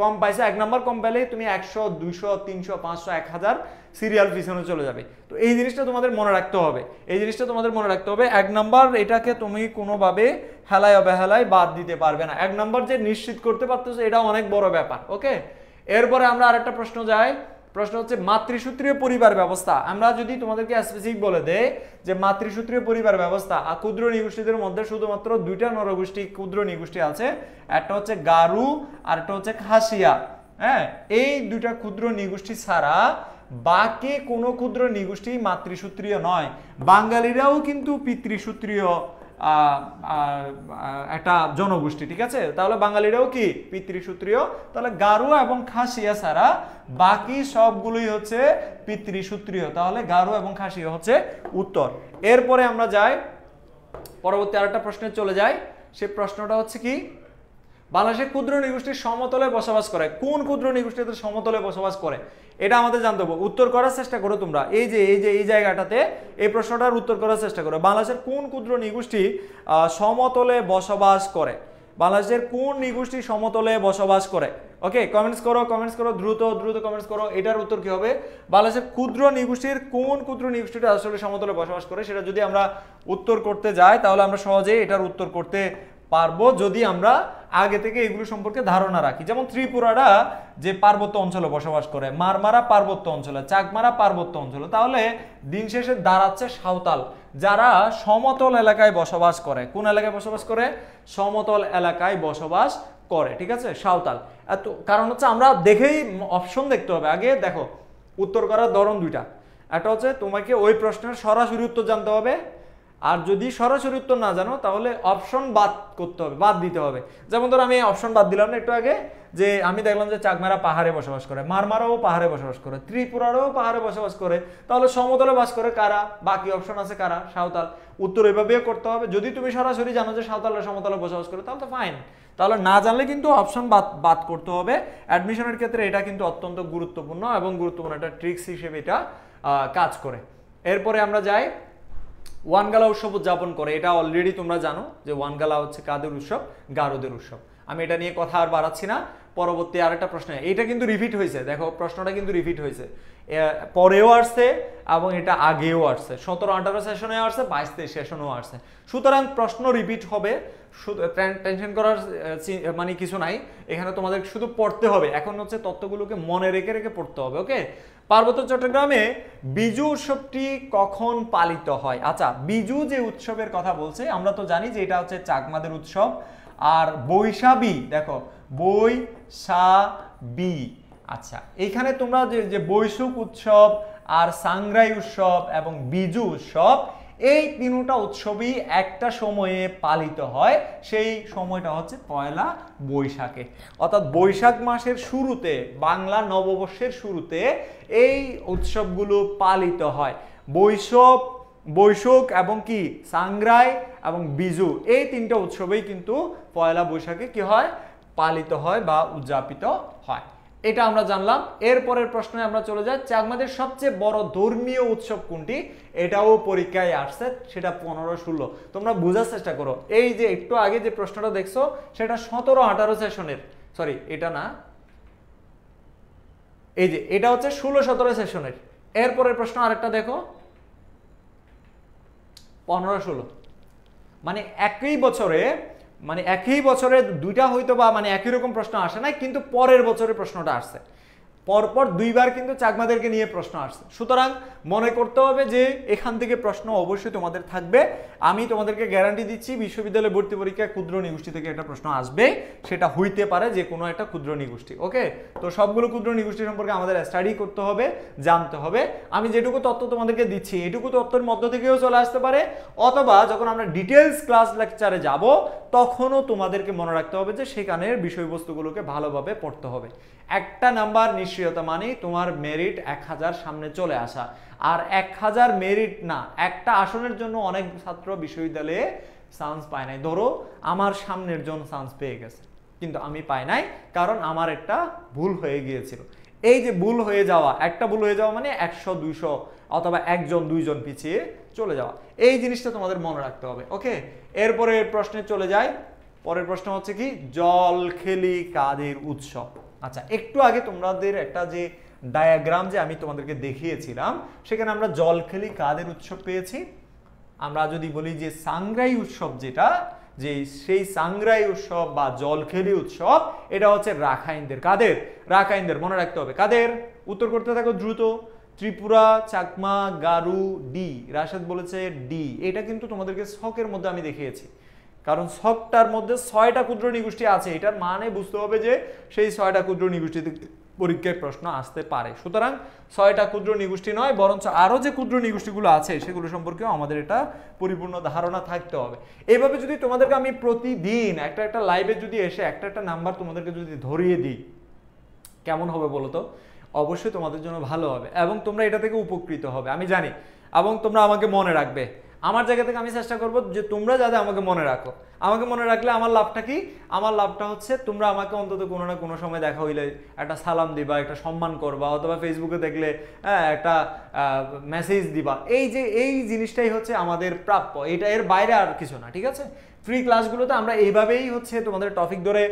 কম পাইছো, এক নাম্বার কম পেলেই তুমি 100, 200, 300, 500, 1000 সিরিয়াল পিছনে চলে যাবে। তো এই জিনিসটা তোমাদের মনে রাখতে হবে, এক নাম্বার এটাকে তুমি কোনোভাবে হেলায় অবহেলায় বাদ দিতে পারবে না। এক নাম্বার যে নিশ্চিত করতে পারতেছো, এটা অনেক বড় ব্যাপার। ওকে, এরপরে আমরা আরেকটা প্রশ্ন যাই। প্রশ্ন হচ্ছে মাতৃসূত্রীয় পরিবার ব্যবস্থা। আমরা যদি তোমাদেরকে স্পেসিফিক বলে দেই যে মাতৃসূত্রীয় পরিবার ব্যবস্থা, ক্ষুদ্র নৃগোষ্ঠীদের মধ্যে শুধুমাত্র দুইটা নরগোষ্ঠী ক্ষুদ্র নৃগোষ্ঠী আছে, একটা হচ্ছে গারু আর একটা হচ্ছে খাসিয়া। হ্যাঁ, এই দুইটা ক্ষুদ্র নৃগোষ্ঠী ছাড়া বাকি কোনো ক্ষুদ্র নৃগোষ্ঠী মাতৃসূত্রীয় নয়। বাঙালিরাও কিন্তু পিতৃসূত্রীয় একটা জনগোষ্ঠী। ঠিক আছে, তাহলে বাঙালিরাও কি পিতৃসূত্রীয়। তাহলে গারো এবং খাসিয়া ছাড়া বাকি সবগুলোই হচ্ছে পিতৃসূত্রীয়। তাহলে গারো এবং খাসিয়া হচ্ছে উত্তর। এরপরে আমরা যাই পরবর্তী আরেকটা প্রশ্নে চলে যাই। সেই প্রশ্নটা হচ্ছে কি, বাংলাদেশের ক্ষুদ্র নৃগোষ্ঠীর সমতলে বসবাস করে। কোন ক্ষুদ্র নৃগোষ্ঠী সমতলে বসবাস করে এটা আমাদের জানতে হবে। উত্তর করার চেষ্টা করো তোমরা। এই জায়গাটাতে এই প্রশ্নটার উত্তর করার চেষ্টা করো। বাংলাদেশের কোন ক্ষুদ্র নৃগোষ্ঠী সমতলে বসবাস করে? বাংলাদেশের কোন নৃগোষ্ঠী সমতলে বসবাস করে? ওকে, কমেন্টস করো দ্রুত কমেন্টস করো। এটার উত্তর কি হবে? বাংলাদেশের ক্ষুদ্র নৃগোষ্ঠীর কোন ক্ষুদ্র নৃগোষ্ঠীটা আসলে সমতলে বসবাস করে, সেটা যদি আমরা উত্তর করতে যাই তাহলে আমরা সহজেই এটার উত্তর করতে পারবো, যদি আমরা আগে থেকে এগুলো সম্পর্কে ধারণা রাখি। যেমন ত্রিপুরারা যে পার্বত্য অঞ্চলে বসবাস করে, মারমারা পার্বত্য অঞ্চলে, চাকমারা পার্বত্য অঞ্চলে, তাহলে দিন শেষে দাঁড়াচ্ছে সাঁওতাল, যারা সমতল এলাকায় বসবাস করে। কোন এলাকায় বসবাস করে? সমতল এলাকায় বসবাস করে। ঠিক আছে, সাঁওতাল। কারণ হচ্ছে আমরা দেখেই অপশন দেখতে হবে। আগে দেখো, উত্তর করার ধরন দুইটা। একটা হচ্ছে তোমাকে ওই প্রশ্নের সরাসরি উত্তর জানতে হবে, আর যদি সরাসরি উত্তর না জানো তাহলে অপশন বাদ করতে হবে, বাদ দিতে হবে। যেমন ধরো আমি অপশন বাদ দিলাম না একটু আগে, যে আমি দেখলাম যে চাকমারা পাহাড়ে বসবাস করে, মারমারাও পাহাড়ে বসবাস করে, ত্রিপুরারও পাহাড়ে বসবাস করে, তাহলে সমতলে বাস করে কারা? বাকি অপশন আছে কারা? সাঁওতাল। উত্তর এভাবেও করতে হবে। যদি তুমি সরাসরি জানো যে সাঁওতালরা সমতলে বসবাস করে তাহলে তো ফাইন, তাহলে না জানলে কিন্তু অপশন বাদ করতে হবে। অ্যাডমিশনের ক্ষেত্রে এটা কিন্তু অত্যন্ত গুরুত্বপূর্ণ এবং গুরুত্বপূর্ণ একটা ট্রিক্স হিসেবে এটা কাজ করে। এরপরে আমরা যাই, ওয়ানগালা উৎসব উদযাপন করে। এটা অলরেডি তোমরা জানো যে ওয়ানগালা হচ্ছে কাদের উৎসব? গারোদের উৎসব। আমি এটা নিয়ে কথা আর বাড়াচ্ছি না। পরবর্তী আরেকটা প্রশ্ন, এটা কিন্তু রিপিট হয়েছে। দেখো, প্রশ্নটা কিন্তু রিপিট হয়েছে, পরেও আসছে এবং এটা আগেও আসছে, 17-18 সেশনে আসছে, 22-23 সেশনেও আসছে। সুতরাং প্রশ্ন রিপিট হবে, টেনশন করার মানে কিছু নাই। এখানে তোমাদের শুধু পড়তে হবে। এখন হচ্ছে তথ্যগুলোকে মনে রেখে রেখে পড়তে হবে। ওকে, পার্বত্য চট্টগ্রামে বিজু উৎসবটি কখন পালিত হয়? আচ্ছা, বিজু যে উৎসবের কথা বলছে, আমরা তো জানি যে এটা হচ্ছে চাকমাদের উৎসব। আর বৈশাখী, দেখো বৈশাখী। আচ্ছা, এইখানে তোমরা যে বৈশুক উৎসব আর সাংগ্রাই উৎসব এবং বিজু উৎসব, এই তিনটা উৎসবই একটা সময়ে পালিত হয়। সেই সময়টা হচ্ছে পয়লা বৈশাখে, অর্থাৎ বৈশাখ মাসের শুরুতে, বাংলা নববর্ষের শুরুতে এই উৎসবগুলো পালিত হয়। বৈশুক এবং কি সাংগ্রাই এবং বিজু, এই তিনটা উৎসবেই কিন্তু পয়লা বৈশাখে কি হয়? পালিত হয় বা উদযাপিত হয়। এটা আমরা জানলাম। এরপরের প্রশ্নে আমরা চলে যাই, চাকমাদের সবচেয়ে বড় ধর্মীয় উৎসব কোনটি? এটাও পরীক্ষায় আসছে, সেটা 15-16। তোমরা বোঝার চেষ্টা করো, এই যে একটু আগে যে প্রশ্নটা দেখছো সেটা 17-18 সেশনের, সরি এটা না, এই যে এটা হচ্ছে 16-17 সেশনের। এরপরের প্রশ্ন আরেকটা দেখো 15-16, মানে একই বছরে দুইটা হয়তো বা মানে একই রকম প্রশ্ন আসে না, কিন্তু পরের বছরে প্রশ্নটা আসছে, পরপর দুইবার কিন্তু চাকমাদেরকে নিয়ে প্রশ্ন আসছে। সুতরাং মনে করতে হবে যে এখান থেকে প্রশ্ন অবশ্যই তোমাদের থাকবে। আমি তোমাদেরকে গ্যারান্টি দিচ্ছি বিশ্ববিদ্যালয় ভর্তি পরীক্ষায় ক্ষুদ্র নিগোষ্ঠী থেকে একটা প্রশ্ন আসবে, সেটা হইতে পারে যে কোনো একটা ক্ষুদ্র নিগোষ্ঠী। ওকে, তো সবগুলো ক্ষুদ্র নিগোষ্ঠী সম্পর্কে আমাদের স্টাডি করতে হবে, জানতে হবে। আমি যেটুকু তথ্য তোমাদেরকে দিচ্ছি এটুকু তথ্যের মধ্য থেকেও চলে আসতে পারে, অথবা যখন আমরা ডিটেলস ক্লাস লেকচারে যাব তখনও তোমাদেরকে মনে রাখতে হবে যে সেখানের বিষয়বস্তুগুলোকে ভালোভাবে পড়তে হবে। একটা নাম্বার নিশ্চয়তা মানে তোমার মেরিট 1000 সামনে চলে আসা, আর 1000 মেরিট না, একটা আসনের জন্য অনেক ছাত্র বিশ্ববিদ্যালয়ে চান্স পায় নাই। ধরো আমার সামনের জন চান্স পেয়ে গেছে, কিন্তু আমি পাই নাই, কারণ আমার একটা ভুল হয়ে গিয়েছিল। এই যে ভুল হয়ে যাওয়া, একটা ভুল হয়ে যাওয়া মানে 100-200 অথবা 1-2জন পিছিয়ে চলে যাওয়া, এই জিনিসটা তোমাদের মনে রাখতে হবে। ওকে, এরপরে প্রশ্নে চলে যায়। পরের প্রশ্ন হচ্ছে কি, জলখেলি কাদের উৎসব? আচ্ছা, একটু আগে তোমাদের একটা যে ডায়াগ্রাম যে আমি তোমাদেরকে দেখিয়েছিলাম, সেখানে আমরা জলখেলি কাদের উৎসব পেয়েছি। আমরা যদি বলি যে সাংগ্রাই উৎসব, যেটা যে সেই সাংগ্রাই উৎসব বা জলখেলি উৎসব, এটা হচ্ছে রাখাইনদের। কাদের? রাখাইনদের। মনে রাখতে হবে কাদের, উত্তর করতে থাকো দ্রুত। ত্রিপুরা, চাকমা, গারু, ডি। রাশেদ বলেছে ডি। এটা কিন্তু তোমাদেরকে ছকের মধ্যে আমি দেখিয়েছি, কারণ ছকটার মধ্যে 6টা ক্ষুদ্র নিগোষ্ঠী আছে। এটার মানে বুঝতে হবে যে সেই 6টা ক্ষুদ্র নিগোষ্ঠী পরীক্ষায় প্রশ্ন আসতে পারে। সুতরাং 6টা ক্ষুদ্র নিগোষ্ঠী নয়, বরঞ্চ আরো যে ক্ষুদ্র নিগোষ্ঠীগুলো আছে সেগুলো সম্পর্কেও আমাদের এটা পরিপূর্ণ ধারণা থাকতে হবে। এইভাবে যদি তোমাদেরকে আমি প্রতিদিন একটা লাইভে যদি এসে একটা নাম্বার তোমাদেরকে যদি ধরিয়ে দিই, কেমন হবে বলো তো? অবশ্যই তোমাদের জন্য ভালো হবে এবং তোমরা এটা থেকে উপকৃত হবে, আমি জানি। এবং তোমরা আমাকে মনে রাখবে। আমার জায়গা থেকে আমি চেষ্টা করবো যে তোমরা যাতে আমাকে মনে রাখো। আমাকে মনে রাখলে আমার লাভটা কি? আমার লাভটা হচ্ছে তোমরা আমাকে অন্তত কোনো না কোনো সময় দেখা হইলে একটা সালাম দিবা, একটা সম্মান করবা, অথবা ফেসবুকে দেখলে একটা মেসেজ দিবা। এই জিনিসটাই হচ্ছে আমাদের প্রাপ্য, এটা এর বাইরে আর কিছু না, ঠিক আছে? ফ্রি ক্লাসগুলোতে আমরা এইভাবেই হচ্ছে তোমাদের টপিক ধরে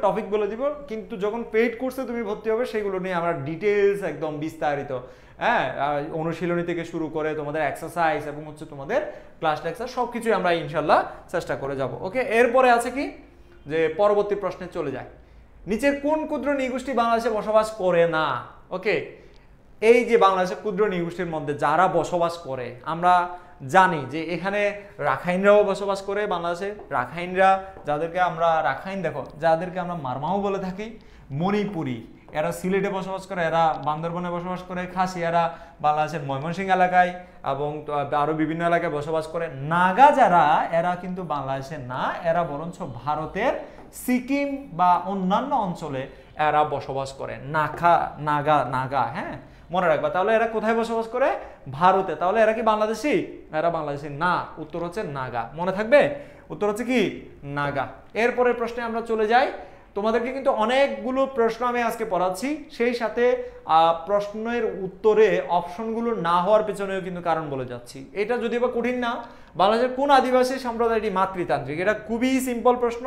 টপিক বলে দিব, কিন্তু যখন পেইড কোর্সে তুমি ভর্তি হবে সেগুলো নিয়ে আমরা ডিটেলস একদম বিস্তারিত, হ্যাঁ, অনুশীলনী থেকে শুরু করে তোমাদের এক্সারসাইজ এবং হচ্ছে তোমাদের ক্লাস লেকচার সবকিছুই আমরা ইনশাল্লাহ চেষ্টা করে যাব। ওকে, এরপরে আছে কি যে পরবর্তী প্রশ্নে চলে যায়, নিচের কোন ক্ষুদ্র নিগোষ্ঠী বাংলাদেশে বসবাস করে না? ওকে, এই যে বাংলাদেশের ক্ষুদ্র নিগোষ্ঠীর মধ্যে যারা বসবাস করে, আমরা জানি যে এখানে রাখাইনরাও বসবাস করে বাংলাদেশে। রাখাইনরা যাদেরকে আমরা রাখাইন, দেখো যাদেরকে আমরা মারমাও বলে থাকি, মণিপুরি, এরা সিলেটে বসবাস করে, এরা বান্দরবনে বসবাস করে। খাসিয়ারা বাংলাদেশের ময়মনসিংহ এলাকায় এবং আরো বিভিন্ন এলাকায় বসবাস করে। নাগা যারা, এরা কিন্তু বাংলাদেশের না, এরা বরঞ্চ ভারতের সিকিম বা অন্যান্য অঞ্চলে এরা বসবাস করে। নাগা, হ্যাঁ, মনে রাখবা। তাহলে এরা কোথায় বসবাস করে? ভারতে। তাহলে এরা কি বাংলাদেশি? এরা বাংলাদেশি না, উত্তর হচ্ছে নাগা। মনে থাকবে, উত্তর হচ্ছে কি নাগা। এরপরের প্রশ্নে আমরা চলে যাই। তোমাদেরকে কিন্তু অনেকগুলো প্রশ্ন আমি আজকে পড়াচ্ছি, সেই সাথে প্রশ্নের উত্তরে অপশনগুলো না হওয়ার পেছনেও কিন্তু কারণ বলে যাচ্ছি। এটা যদিও বা কঠিন না। বাংলাদেশের কোন আদিবাসী সম্প্রদায়টি মাতৃতান্ত্রিক? এটা খুবই সিম্পল প্রশ্ন,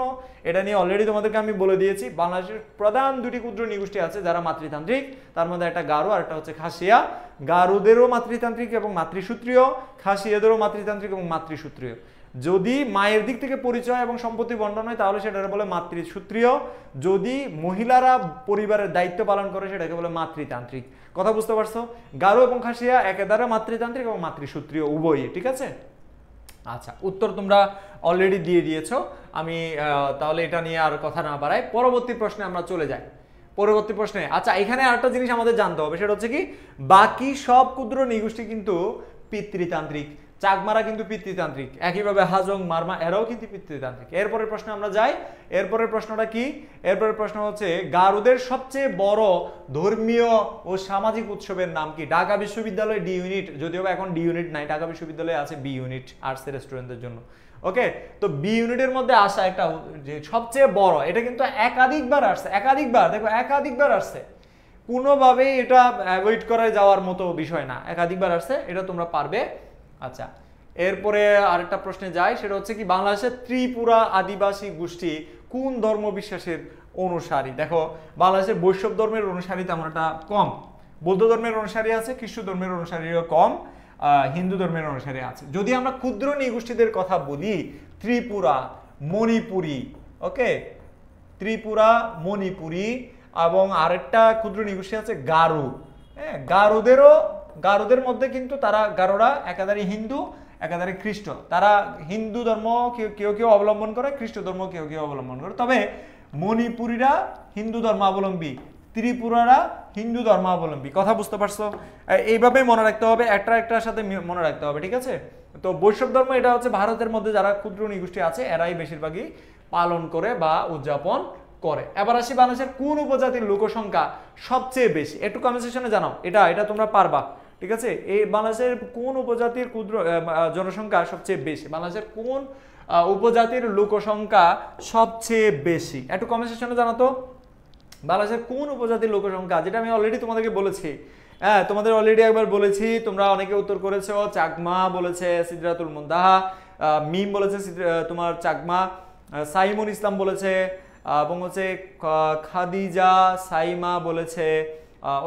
এটা নিয়ে অলরেডি তোমাদেরকে আমি বলে দিয়েছি। বাংলাদেশের প্রধান দুটি ক্ষুদ্র নিগোষ্ঠী আছে যারা মাতৃতান্ত্রিক, তার মধ্যে একটা গারো আর একটা হচ্ছে খাসিয়া। গারুদেরও মাতৃতান্ত্রিক এবং মাতৃসূত্রীয়, খাসিয়াদেরও মাতৃতান্ত্রিক এবং মাতৃসূত্রীয়। যদি মায়ের দিক থেকে পরিচয় এবং সম্পত্তি বন্টন হয় তাহলে সেটাকে বলে মাতৃসূত্রীয়। যদি মহিলারা পরিবারের দায়িত্ব পালন করে সেটাকে বলে মাতৃতান্ত্রিক। কথা বুঝতে পারছো? গারো এবং খাসিয়া একেবারে মাতৃতান্ত্রিক এবং মাতৃসূত্রীয় উভয়ই, ঠিক আছে? আচ্ছা, উত্তর তোমরা অলরেডি দিয়ে দিয়েছো। আমি তাহলে এটা নিয়ে আর কথা না বাড়াই, পরবর্তী প্রশ্নে আমরা চলে যাই। পরবর্তী প্রশ্নে, আচ্ছা এখানে আরেকটা জিনিস আমাদের জানতে হবে, সেটা হচ্ছে কি বাকি সব ক্ষুদ্র নিগোষ্ঠী কিন্তু পিতৃতান্ত্রিক। চাকমারা কিন্তু পিতৃতান্ত্রিক, একইভাবে হাজং, মারমা এরাও কিন্তু পিতৃতান্ত্রিক। এরপরের প্রশ্নে আমরা যাই। এরপরের প্রশ্নটা কি? এরপরের প্রশ্ন হচ্ছে গারুদের সবচেয়ে বড় ধর্মীয় ও সামাজিক উৎসবের নাম কি? ঢাকা বিশ্ববিদ্যালয় ডি ইউনিট, যদিও এখন ডি ইউনিট নাই, ঢাকা বিশ্ববিদ্যালয়ে আছে বি ইউনিট আর্টসের স্টুডেন্টদের জন্য। ওকে, তো বি ইউনিটের মধ্যে আসা একটা যে সবচেয়ে বড়, এটা কিন্তু একাধিকবার আসছে, একাধিকবার, দেখো একাধিকবার আসছে, কোনোভাবেই এটা অ্যাভয়েড করে যাওয়ার মতো বিষয় না, একাধিকবার আসছে, এটা তোমরা পারবে। আচ্ছা, এরপরে আরেকটা প্রশ্নে যাই, সেটা হচ্ছে কি বাংলাদেশের ত্রিপুরা আদিবাসী গোষ্ঠী কোন ধর্ম বিশ্বাসের অনুসারী? দেখো বাংলাদেশের বৈষ্ণব ধর্মের অনুসারী তেমন একটা কম, বৌদ্ধ ধর্মের অনুসারী আছে, খ্রিস্ট ধর্মের অনুসারীও কম, হিন্দু ধর্মের অনুসারী আছে। যদি আমরা ক্ষুদ্র নৃগোষ্ঠীদের কথা বলি, ত্রিপুরা, মণিপুরী, ওকে, ত্রিপুরা, মণিপুরী, এবং আরেকটা ক্ষুদ্র নৃগোষ্ঠী আছে গারো। হ্যাঁ, গারোদের মধ্যে কিন্তু তারা, গারোরা একাধারে হিন্দু একাধারে খ্রিস্ট, তারা হিন্দু ধর্ম কেউ কেউ অবলম্বন করে, খ্রিস্ট ধর্ম কেউ কেউ অবলম্বন করে, তবে মণিপুরীরা হিন্দু ধর্মাবলম্বী, ত্রিপুরারা হিন্দু ধর্মাবলম্বী। কথা বুঝতে পারছো? এইভাবে মনে রাখতে হবে, একটার সাথে মনে রাখতে হবে, ঠিক আছে? তো বৈষ্ণব ধর্ম এটা হচ্ছে ভারতের মধ্যে যারা ক্ষুদ্র নৃগোষ্ঠী আছে এরাই বেশিরভাগই পালন করে বা উদযাপন করে। এবার আসি বাংলাদেশের কোন উপজাতির লোকসংখ্যা সবচেয়ে বেশি? একটু কমেন্ট সেকশনে জানাও, এটা তোমরা পারবা, ঠিক আছে? এই বাংলাদেশের কোন উপজাতির ক্ষুদ্র জনসংখ্যা সবচেয়ে বেশি? বাংলাদেশের কোন উপজাতির লোকসংখ্যা সবচেয়ে বেশি? একটু কমেন্ট সেকশনে জানাও তো, বাংলাদেশের কোন উপজাতির লোকসংখ্যা, যেটা আমি অলরেডি তোমাদেরকে বলেছি, হ্যাঁ তোমাদের অলরেডি একবার বলেছি, তোমরা অনেকে উত্তর করেছো। চাকমা বলেছে সিদরাতুল মুনতাহা, মিম বলেছে তোমার চাকমা, সাইমুন ইসলাম বলেছে, এবং হচ্ছে খাদিজা সাইমা বলেছে।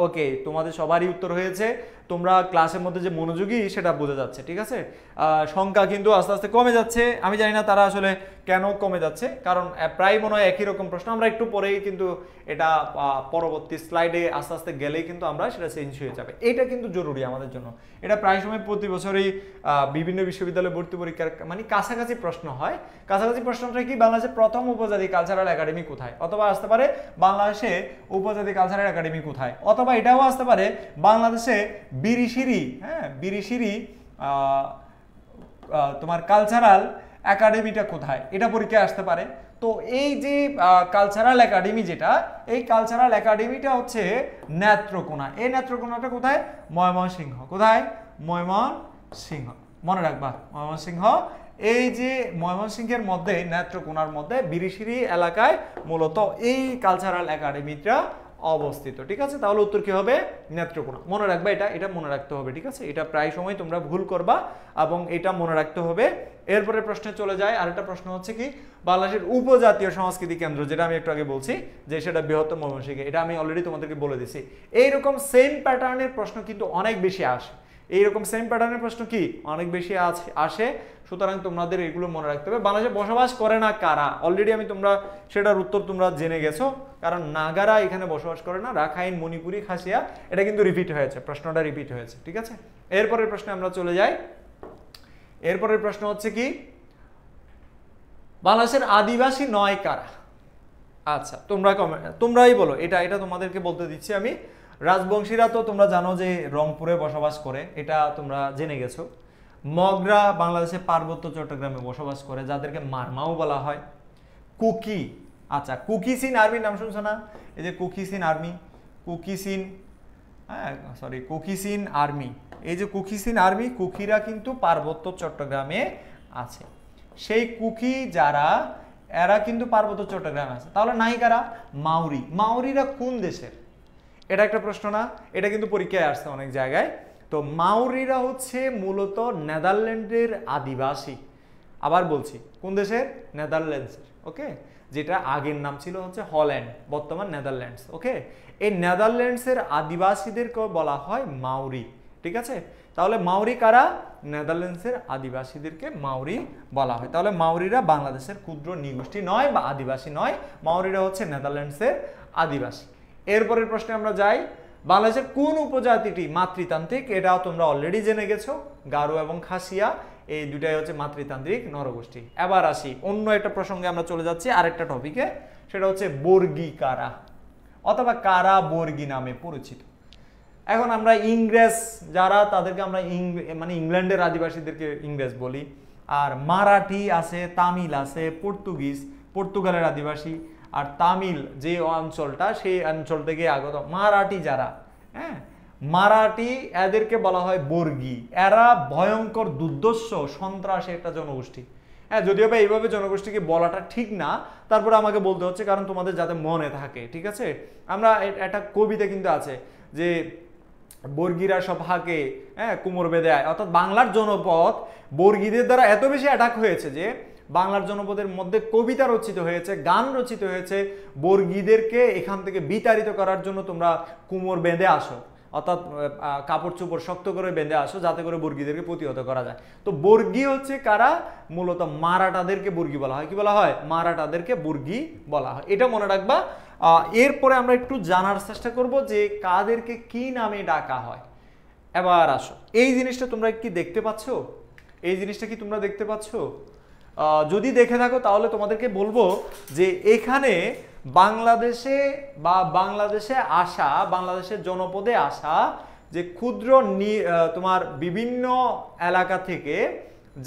ওকে, তোমাদের সবারই উত্তর হয়েছে, তোমরা ক্লাসের মধ্যে যে মনোযোগী সেটা বোঝা যাচ্ছে, ঠিক আছে? সংখ্যা কিন্তু আস্তে আস্তে কমে যাচ্ছে, আমি জানি না তারা আসলে কেন কমে যাচ্ছে, কারণ প্রায় মনে হয় একই রকম প্রশ্ন। আমরা একটু পরেই কিন্তু এটা পরবর্তী স্লাইডে আস্তে আস্তে গেলেই কিন্তু আমরা সেটা চেঞ্জ হয়ে যাবে। এটা কিন্তু জরুরি আমাদের জন্য, এটা প্রায় সময় প্রতি বছরই বিভিন্ন বিশ্ববিদ্যালয়ে ভর্তি পরীক্ষার মানে কাছাকাছি প্রশ্ন হয়। কাছাকাছি প্রশ্নটা কি, বাংলাদেশের প্রথম উপজাতি কালচারাল একাডেমি কোথায়? অথবা আসতে পারে বাংলাদেশে উপজাতি কালচারাল একাডেমি কোথায়, অথবা এটাও আসতে পারে বাংলাদেশে বিরিশিরি, হ্যাঁ বিরিশিরি তোমার কালচারাল একাডেমিটা কোথায়, এটা পরীক্ষায় আসতে পারে। তো এই যে কালচারাল একাডেমি, যেটা এই কালচারাল একাডেমিটা হচ্ছে নেত্রকোনা। এই নেত্রকোনাটা কোথায়? ময়মনসিংহ। কোথায়? ময়মনসিংহ, মনে রাখবা ময়মনসিংহ। এই যে ময়মনসিংহের মধ্যে, নেত্রকোনার মধ্যে বিরিশিরি এলাকায় মূলত এই কালচারাল একাডেমিটা অবস্থিত, ঠিক আছে? তাহলে উত্তর কি হবে? নেত্রকোনা। মনে রাখবা, এটা মনে রাখতে হবে, ঠিক আছে? এটা প্রায় সময় তোমরা ভুল করবা এবং এটা মনে রাখতে হবে। এরপরে প্রশ্নে চলে যায়, আরেকটা প্রশ্ন হচ্ছে কি বাংলাদেশের উপজাতীয় সংস্কৃতি কেন্দ্র, যেটা আমি একটু আগে বলছি যে সেটা বৃহত্তর ময়মনসিংহে, এটা আমি অলরেডি তোমাদেরকে বলে দিছি। এইরকম সেম প্যাটার্নের প্রশ্ন কিন্তু অনেক বেশি আসে, এইরকম সেম প্যাটার্নের প্রশ্ন কি অনেক বেশি আসে, সুতরাং তোমাদের এগুলো মনে রাখতে হবে। বাংলাদেশে বসবাস করে না কারা? অলরেডি তোমরা সেটার উত্তর তোমরা জেনে গেছো, কারণ নাগারা এখানে বসবাস করে না, রাখাইন, মণিপুরি, খাসিয়া, এটা কিন্তু রিপিট হয়েছে, প্রশ্নটা রিপিট হয়েছে, ঠিক আছে? এরপরের প্রশ্নে আমরা চলে যাই। এরপরের প্রশ্ন হচ্ছে কি বাংলাদেশের আদিবাসী নয় কারা? আচ্ছা, তোমরাই বলো, এটা তোমাদেরকে বলতে দিচ্ছি আমি। রাজবংশীরা তো তোমরা জানো যে রংপুরে বসবাস করে, এটা তোমরা জেনে গেছো। মগরা বাংলাদেশে পার্বত্য চট্টগ্রামে বসবাস করে, যাদেরকে মারমাও বলা হয়। কুকি, আচ্ছা কুকিসিন আর্মির নাম শুনছো না? এই যে কুকিসিন আর্মি, কুকিসিন, হ্যাঁ সরি কুকিসিন আর্মি, এই যে কুকিসিন আর্মি, কুকিরা কিন্তু পার্বত্য চট্টগ্রামে আছে। সেই কুকি যারা, এরা কিন্তু পার্বত্য চট্টগ্রামে আছে। তাহলে নায়িকারা মাউরি, মাউরিরা কোন দেশের? এটা একটা প্রশ্ন না? এটা কিন্তু পরীক্ষায় আসছে অনেক জায়গায়। তো মাউরিরা হচ্ছে মূলত নেদারল্যান্ডের আদিবাসী। আবার বলছি, কোন দেশের? নেদারল্যান্ডসের, ওকে, যেটা আগের নাম ছিল হচ্ছে হল্যান্ড, বর্তমান নেদারল্যান্ডস, ওকে। এই নেদারল্যান্ডসের আদিবাসীদেরকে বলা হয় মাউরি, ঠিক আছে? তাহলে মাউরি কারা? নেদারল্যান্ডসের আদিবাসীদেরকে মাউরি বলা হয়। তাহলে মাউরিরা বাংলাদেশের ক্ষুদ্র নৃগোষ্ঠী নয় বা আদিবাসী নয়, মাউরিরা হচ্ছে নেদারল্যান্ডসের আদিবাসী। এরপরের প্রশ্নে আমরা যাই, বাংলাদেশের কোন উপজাতিটি মাতৃতান্ত্রিক? এটাও তোমরা অলরেডি জেনে গেছো, গারো এবং খাসিয়া, এই দুটাই হচ্ছে মাতৃতান্ত্রিক নরগোষ্ঠী। এবার আসি অন্য একটা প্রসঙ্গে, আমরা চলে যাচ্ছি আরেকটা টপিকে, সেটা হচ্ছে বর্গী কারা অথবা কারা বর্গী নামে পরিচিত। এখন আমরা ইংরেজ যারা, তাদেরকে আমরা মানে ইংল্যান্ডের আদিবাসীদেরকে ইংরেজ বলি। আর মারাঠি আছে, তামিল আছে, পর্তুগালের আদিবাসী, আর তামিল যে অঞ্চলটা, সেই অঞ্চল থেকে আগত মারাঠি যারা, হ্যাঁ মারাঠি, এদেরকে বলা হয় বর্গী। এরা ভয়ঙ্কর দুর্ধর্ষ সন্ত্রাসী একটা জনগোষ্ঠী, হ্যাঁ, যদিও বা এইভাবে জনগোষ্ঠীকে বলাটা ঠিক না, তারপরে আমাকে বলতে হচ্ছে কারণ তোমাদের যাতে মনে থাকে, ঠিক আছে। আমরা একটা কবিতা কিন্তু আছে যে বর্গীরা সব হাকে, হ্যাঁ, কুমোর বেঁধে আয়, অর্থাৎ বাংলার জনপদ বর্গীদের দ্বারা এত বেশি অ্যাটাক হয়েছে যে বাংলার জনপদের মধ্যে কবিতা রচিত হয়েছে, গান রচিত হয়েছে, বর্গীদেরকে এখান থেকে বিতাড়িত করার জন্য তোমরা কুমোর বেঁধে আসো, অর্থাৎ কাপড় চোপড় শক্ত করে বেঁধে আসো যাতে করে বর্গীদেরকে প্রতিহত করা যায়। তো বর্গী হচ্ছে কারা? মূলত মারাঠাদেরকে বর্গী বলা হয়। কি বলা হয়? মারাঠাদেরকে বর্গী বলা হয়, এটা মনে রাখবা। এরপরে আমরা একটু জানার চেষ্টা করব যে কাদেরকে কি নামে ডাকা হয়। এবার আসো, এই জিনিসটা তোমরা কি দেখতে পাচ্ছ? এই জিনিসটা কি তোমরা দেখতে পাচ্ছ? যদি দেখে থাকো তাহলে তোমাদেরকে বলবো যে এখানে বাংলাদেশে বা বাংলাদেশে আসা, বাংলাদেশের জনপদে আসা যে ক্ষুদ্র তোমার বিভিন্ন এলাকা থেকে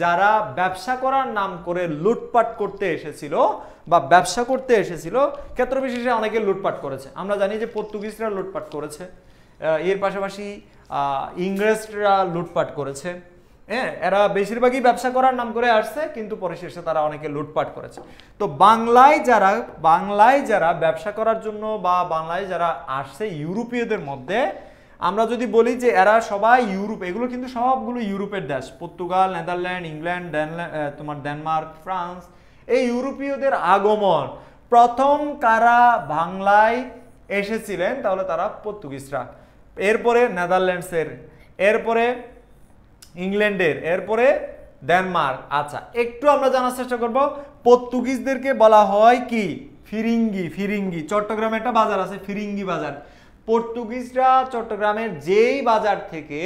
যারা ব্যবসা করার নাম করে লুটপাট করতে এসেছিল বা ব্যবসা করতে এসেছিল, ক্ষেত্র বিশেষে অনেকে লুটপাট করেছে। আমরা জানি যে পর্তুগিজরা লুটপাট করেছে, এর পাশাপাশি ইংরেজরা লুটপাট করেছে। হ্যাঁ, এরা বেশিরভাগই ব্যবসা করার নাম করে আসছে, কিন্তু পরে শেষে তারা অনেকে লুটপাট করেছে। তো বাংলায় যারা ব্যবসা করার জন্য বা বাংলায় যারা আসছে ইউরোপীয়দের মধ্যে, আমরা যদি বলি যে এরা সবাই ইউরোপ, এগুলো কিন্তু সবগুলো ইউরোপের দেশ, পর্তুগাল, নেদারল্যান্ড, ইংল্যান্ড, তোমার ডেনমার্ক, ফ্রান্স, এই ইউরোপীয়দের আগমন প্রথম কারা বাংলায় এসেছিলেন তাহলে তারা পর্তুগিজরা, এরপরে নেদারল্যান্ডসের, এরপরে ইংল্যান্ডের, এরপরে ডেনমার্ক। আচ্ছা, একটু আমরা জানার চেষ্টা করব, পর্তুগিজদেরকে বলা হয় কি? ফিরিঙ্গি। ফিরিঙ্গি, চট্টগ্রামে একটা বাজার আছে ফিরিঙ্গি বাজার। পর্তুগিজরা চট্টগ্রামের যেই বাজার থেকে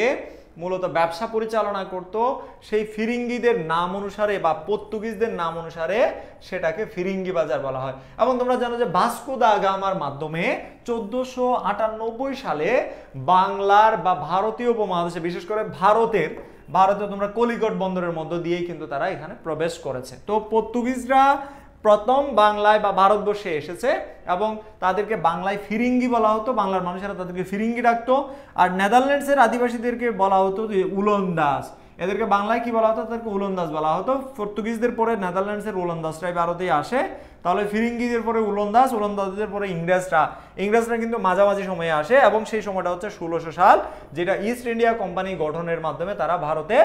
মূলত ব্যবসা পরিচালনা করত, সেই ফিরিঙ্গিদের নাম অনুসারে বা পর্তুগিজদের নাম অনুসারে সেটাকে ফিরিঙ্গি বাজার বলা হয়। এবং তোমরা জানো যে ভাস্কো দা গামার মাধ্যমে 1498 সালে বাংলার বা ভারতীয় উপমহাদেশে, বিশেষ করে ভারতে তোমরা কলিকট বন্দরের মধ্য দিয়েই কিন্তু তারা এখানে প্রবেশ করেছে। তো পর্তুগিজরা প্রথম বাংলায় বা ভারতবর্ষে এসেছে এবং তাদেরকে বাংলায় ফিরিঙ্গি বলা হতো, বাংলার মানুষেরা তাদেরকে ফিরিঙ্গি ডাকতো। আর নেদারল্যান্ডসের আদিবাসীদেরকে বলা হতো যে উলন্দাজ, এদেরকে বাংলায় কি বলা হতো? তাদেরকে উলন্দাজ বলা হতো। পর্তুগিজদের পরে নেদারল্যান্ডসের উলন্দাজরাই ভারতে আসে, তাহলে ফিরিঙ্গিদের পরে উলন্দাজদের পরে ইংরেজরা কিন্তু মাঝামাঝি সময়ে আসে এবং সেই সময়টা হচ্ছে 1600 সাল, যেটা ইস্ট ইন্ডিয়া কোম্পানি গঠনের মাধ্যমে তারা ভারতে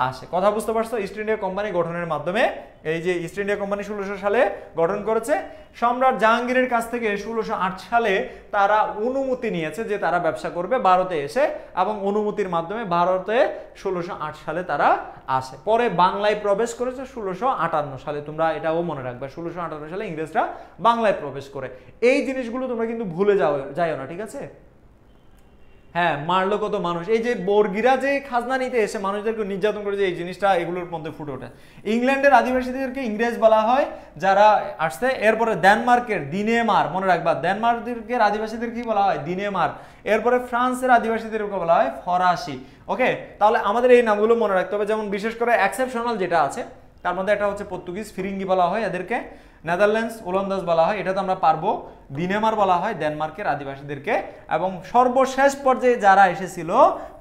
আসে। কথা বুঝতে পারছো? ইস্ট ইন্ডিয়া কোম্পানি গঠনের মাধ্যমে, এই যে ইস্ট ইন্ডিয়া কোম্পানি 1600 সালে গঠন করেছে, সম্রাট জাহাঙ্গীরের কাছ থেকে 1608 সালে তারা অনুমতি নিয়েছে যে তারা ব্যবসা করবে ভারতে এসে, এবং অনুমতির মাধ্যমে ভারতে 1608 সালে তারা আসে। পরে বাংলায় প্রবেশ করেছে 1658 সালে, তোমরা এটাও মনে রাখবে, 1658 সালে ইংরেজরা বাংলায় প্রবেশ করে। এই জিনিসগুলো তোমরা কিন্তু ভুলে যাও না, ঠিক আছে? হ্যাঁ, মারলো কত মানুষ, এই যে বর্গীরা যে খাজনা নিতে এসে মানুষদেরকে নির্যাতন করেছে, এই জিনিসটা এগুলোর মধ্যে ফুটে ওঠে। ইংল্যান্ডের আদিবাসীদেরকে ইংরেজ বলা হয় যারা আসছে। এরপরে ডেনমার্কের দিনেমার, মনে রাখবা, ডেনমার্কের আদিবাসীদের কি বলা হয়? দিনেমার। এরপরে ফ্রান্সের আদিবাসীদেরকে বলা হয় ফরাসি। ওকে, তাহলে আমাদের এই নামগুলো মনে রাখতে হবে। যেমন বিশেষ করে এক্সেপশনাল যেটা আছে তার মধ্যে একটা হচ্ছে পর্তুগিজ, ফিরিঙ্গি বলা হয় এদেরকে, নেদারল্যান্ডস ওলন্দাজ বলা হয়, এটা তো আমরা পারবো, দিনেমার বলা হয় ডেনমার্কের আদিবাসীদেরকে, এবং সর্বশেষ পর্যায়ে যারা এসেছিল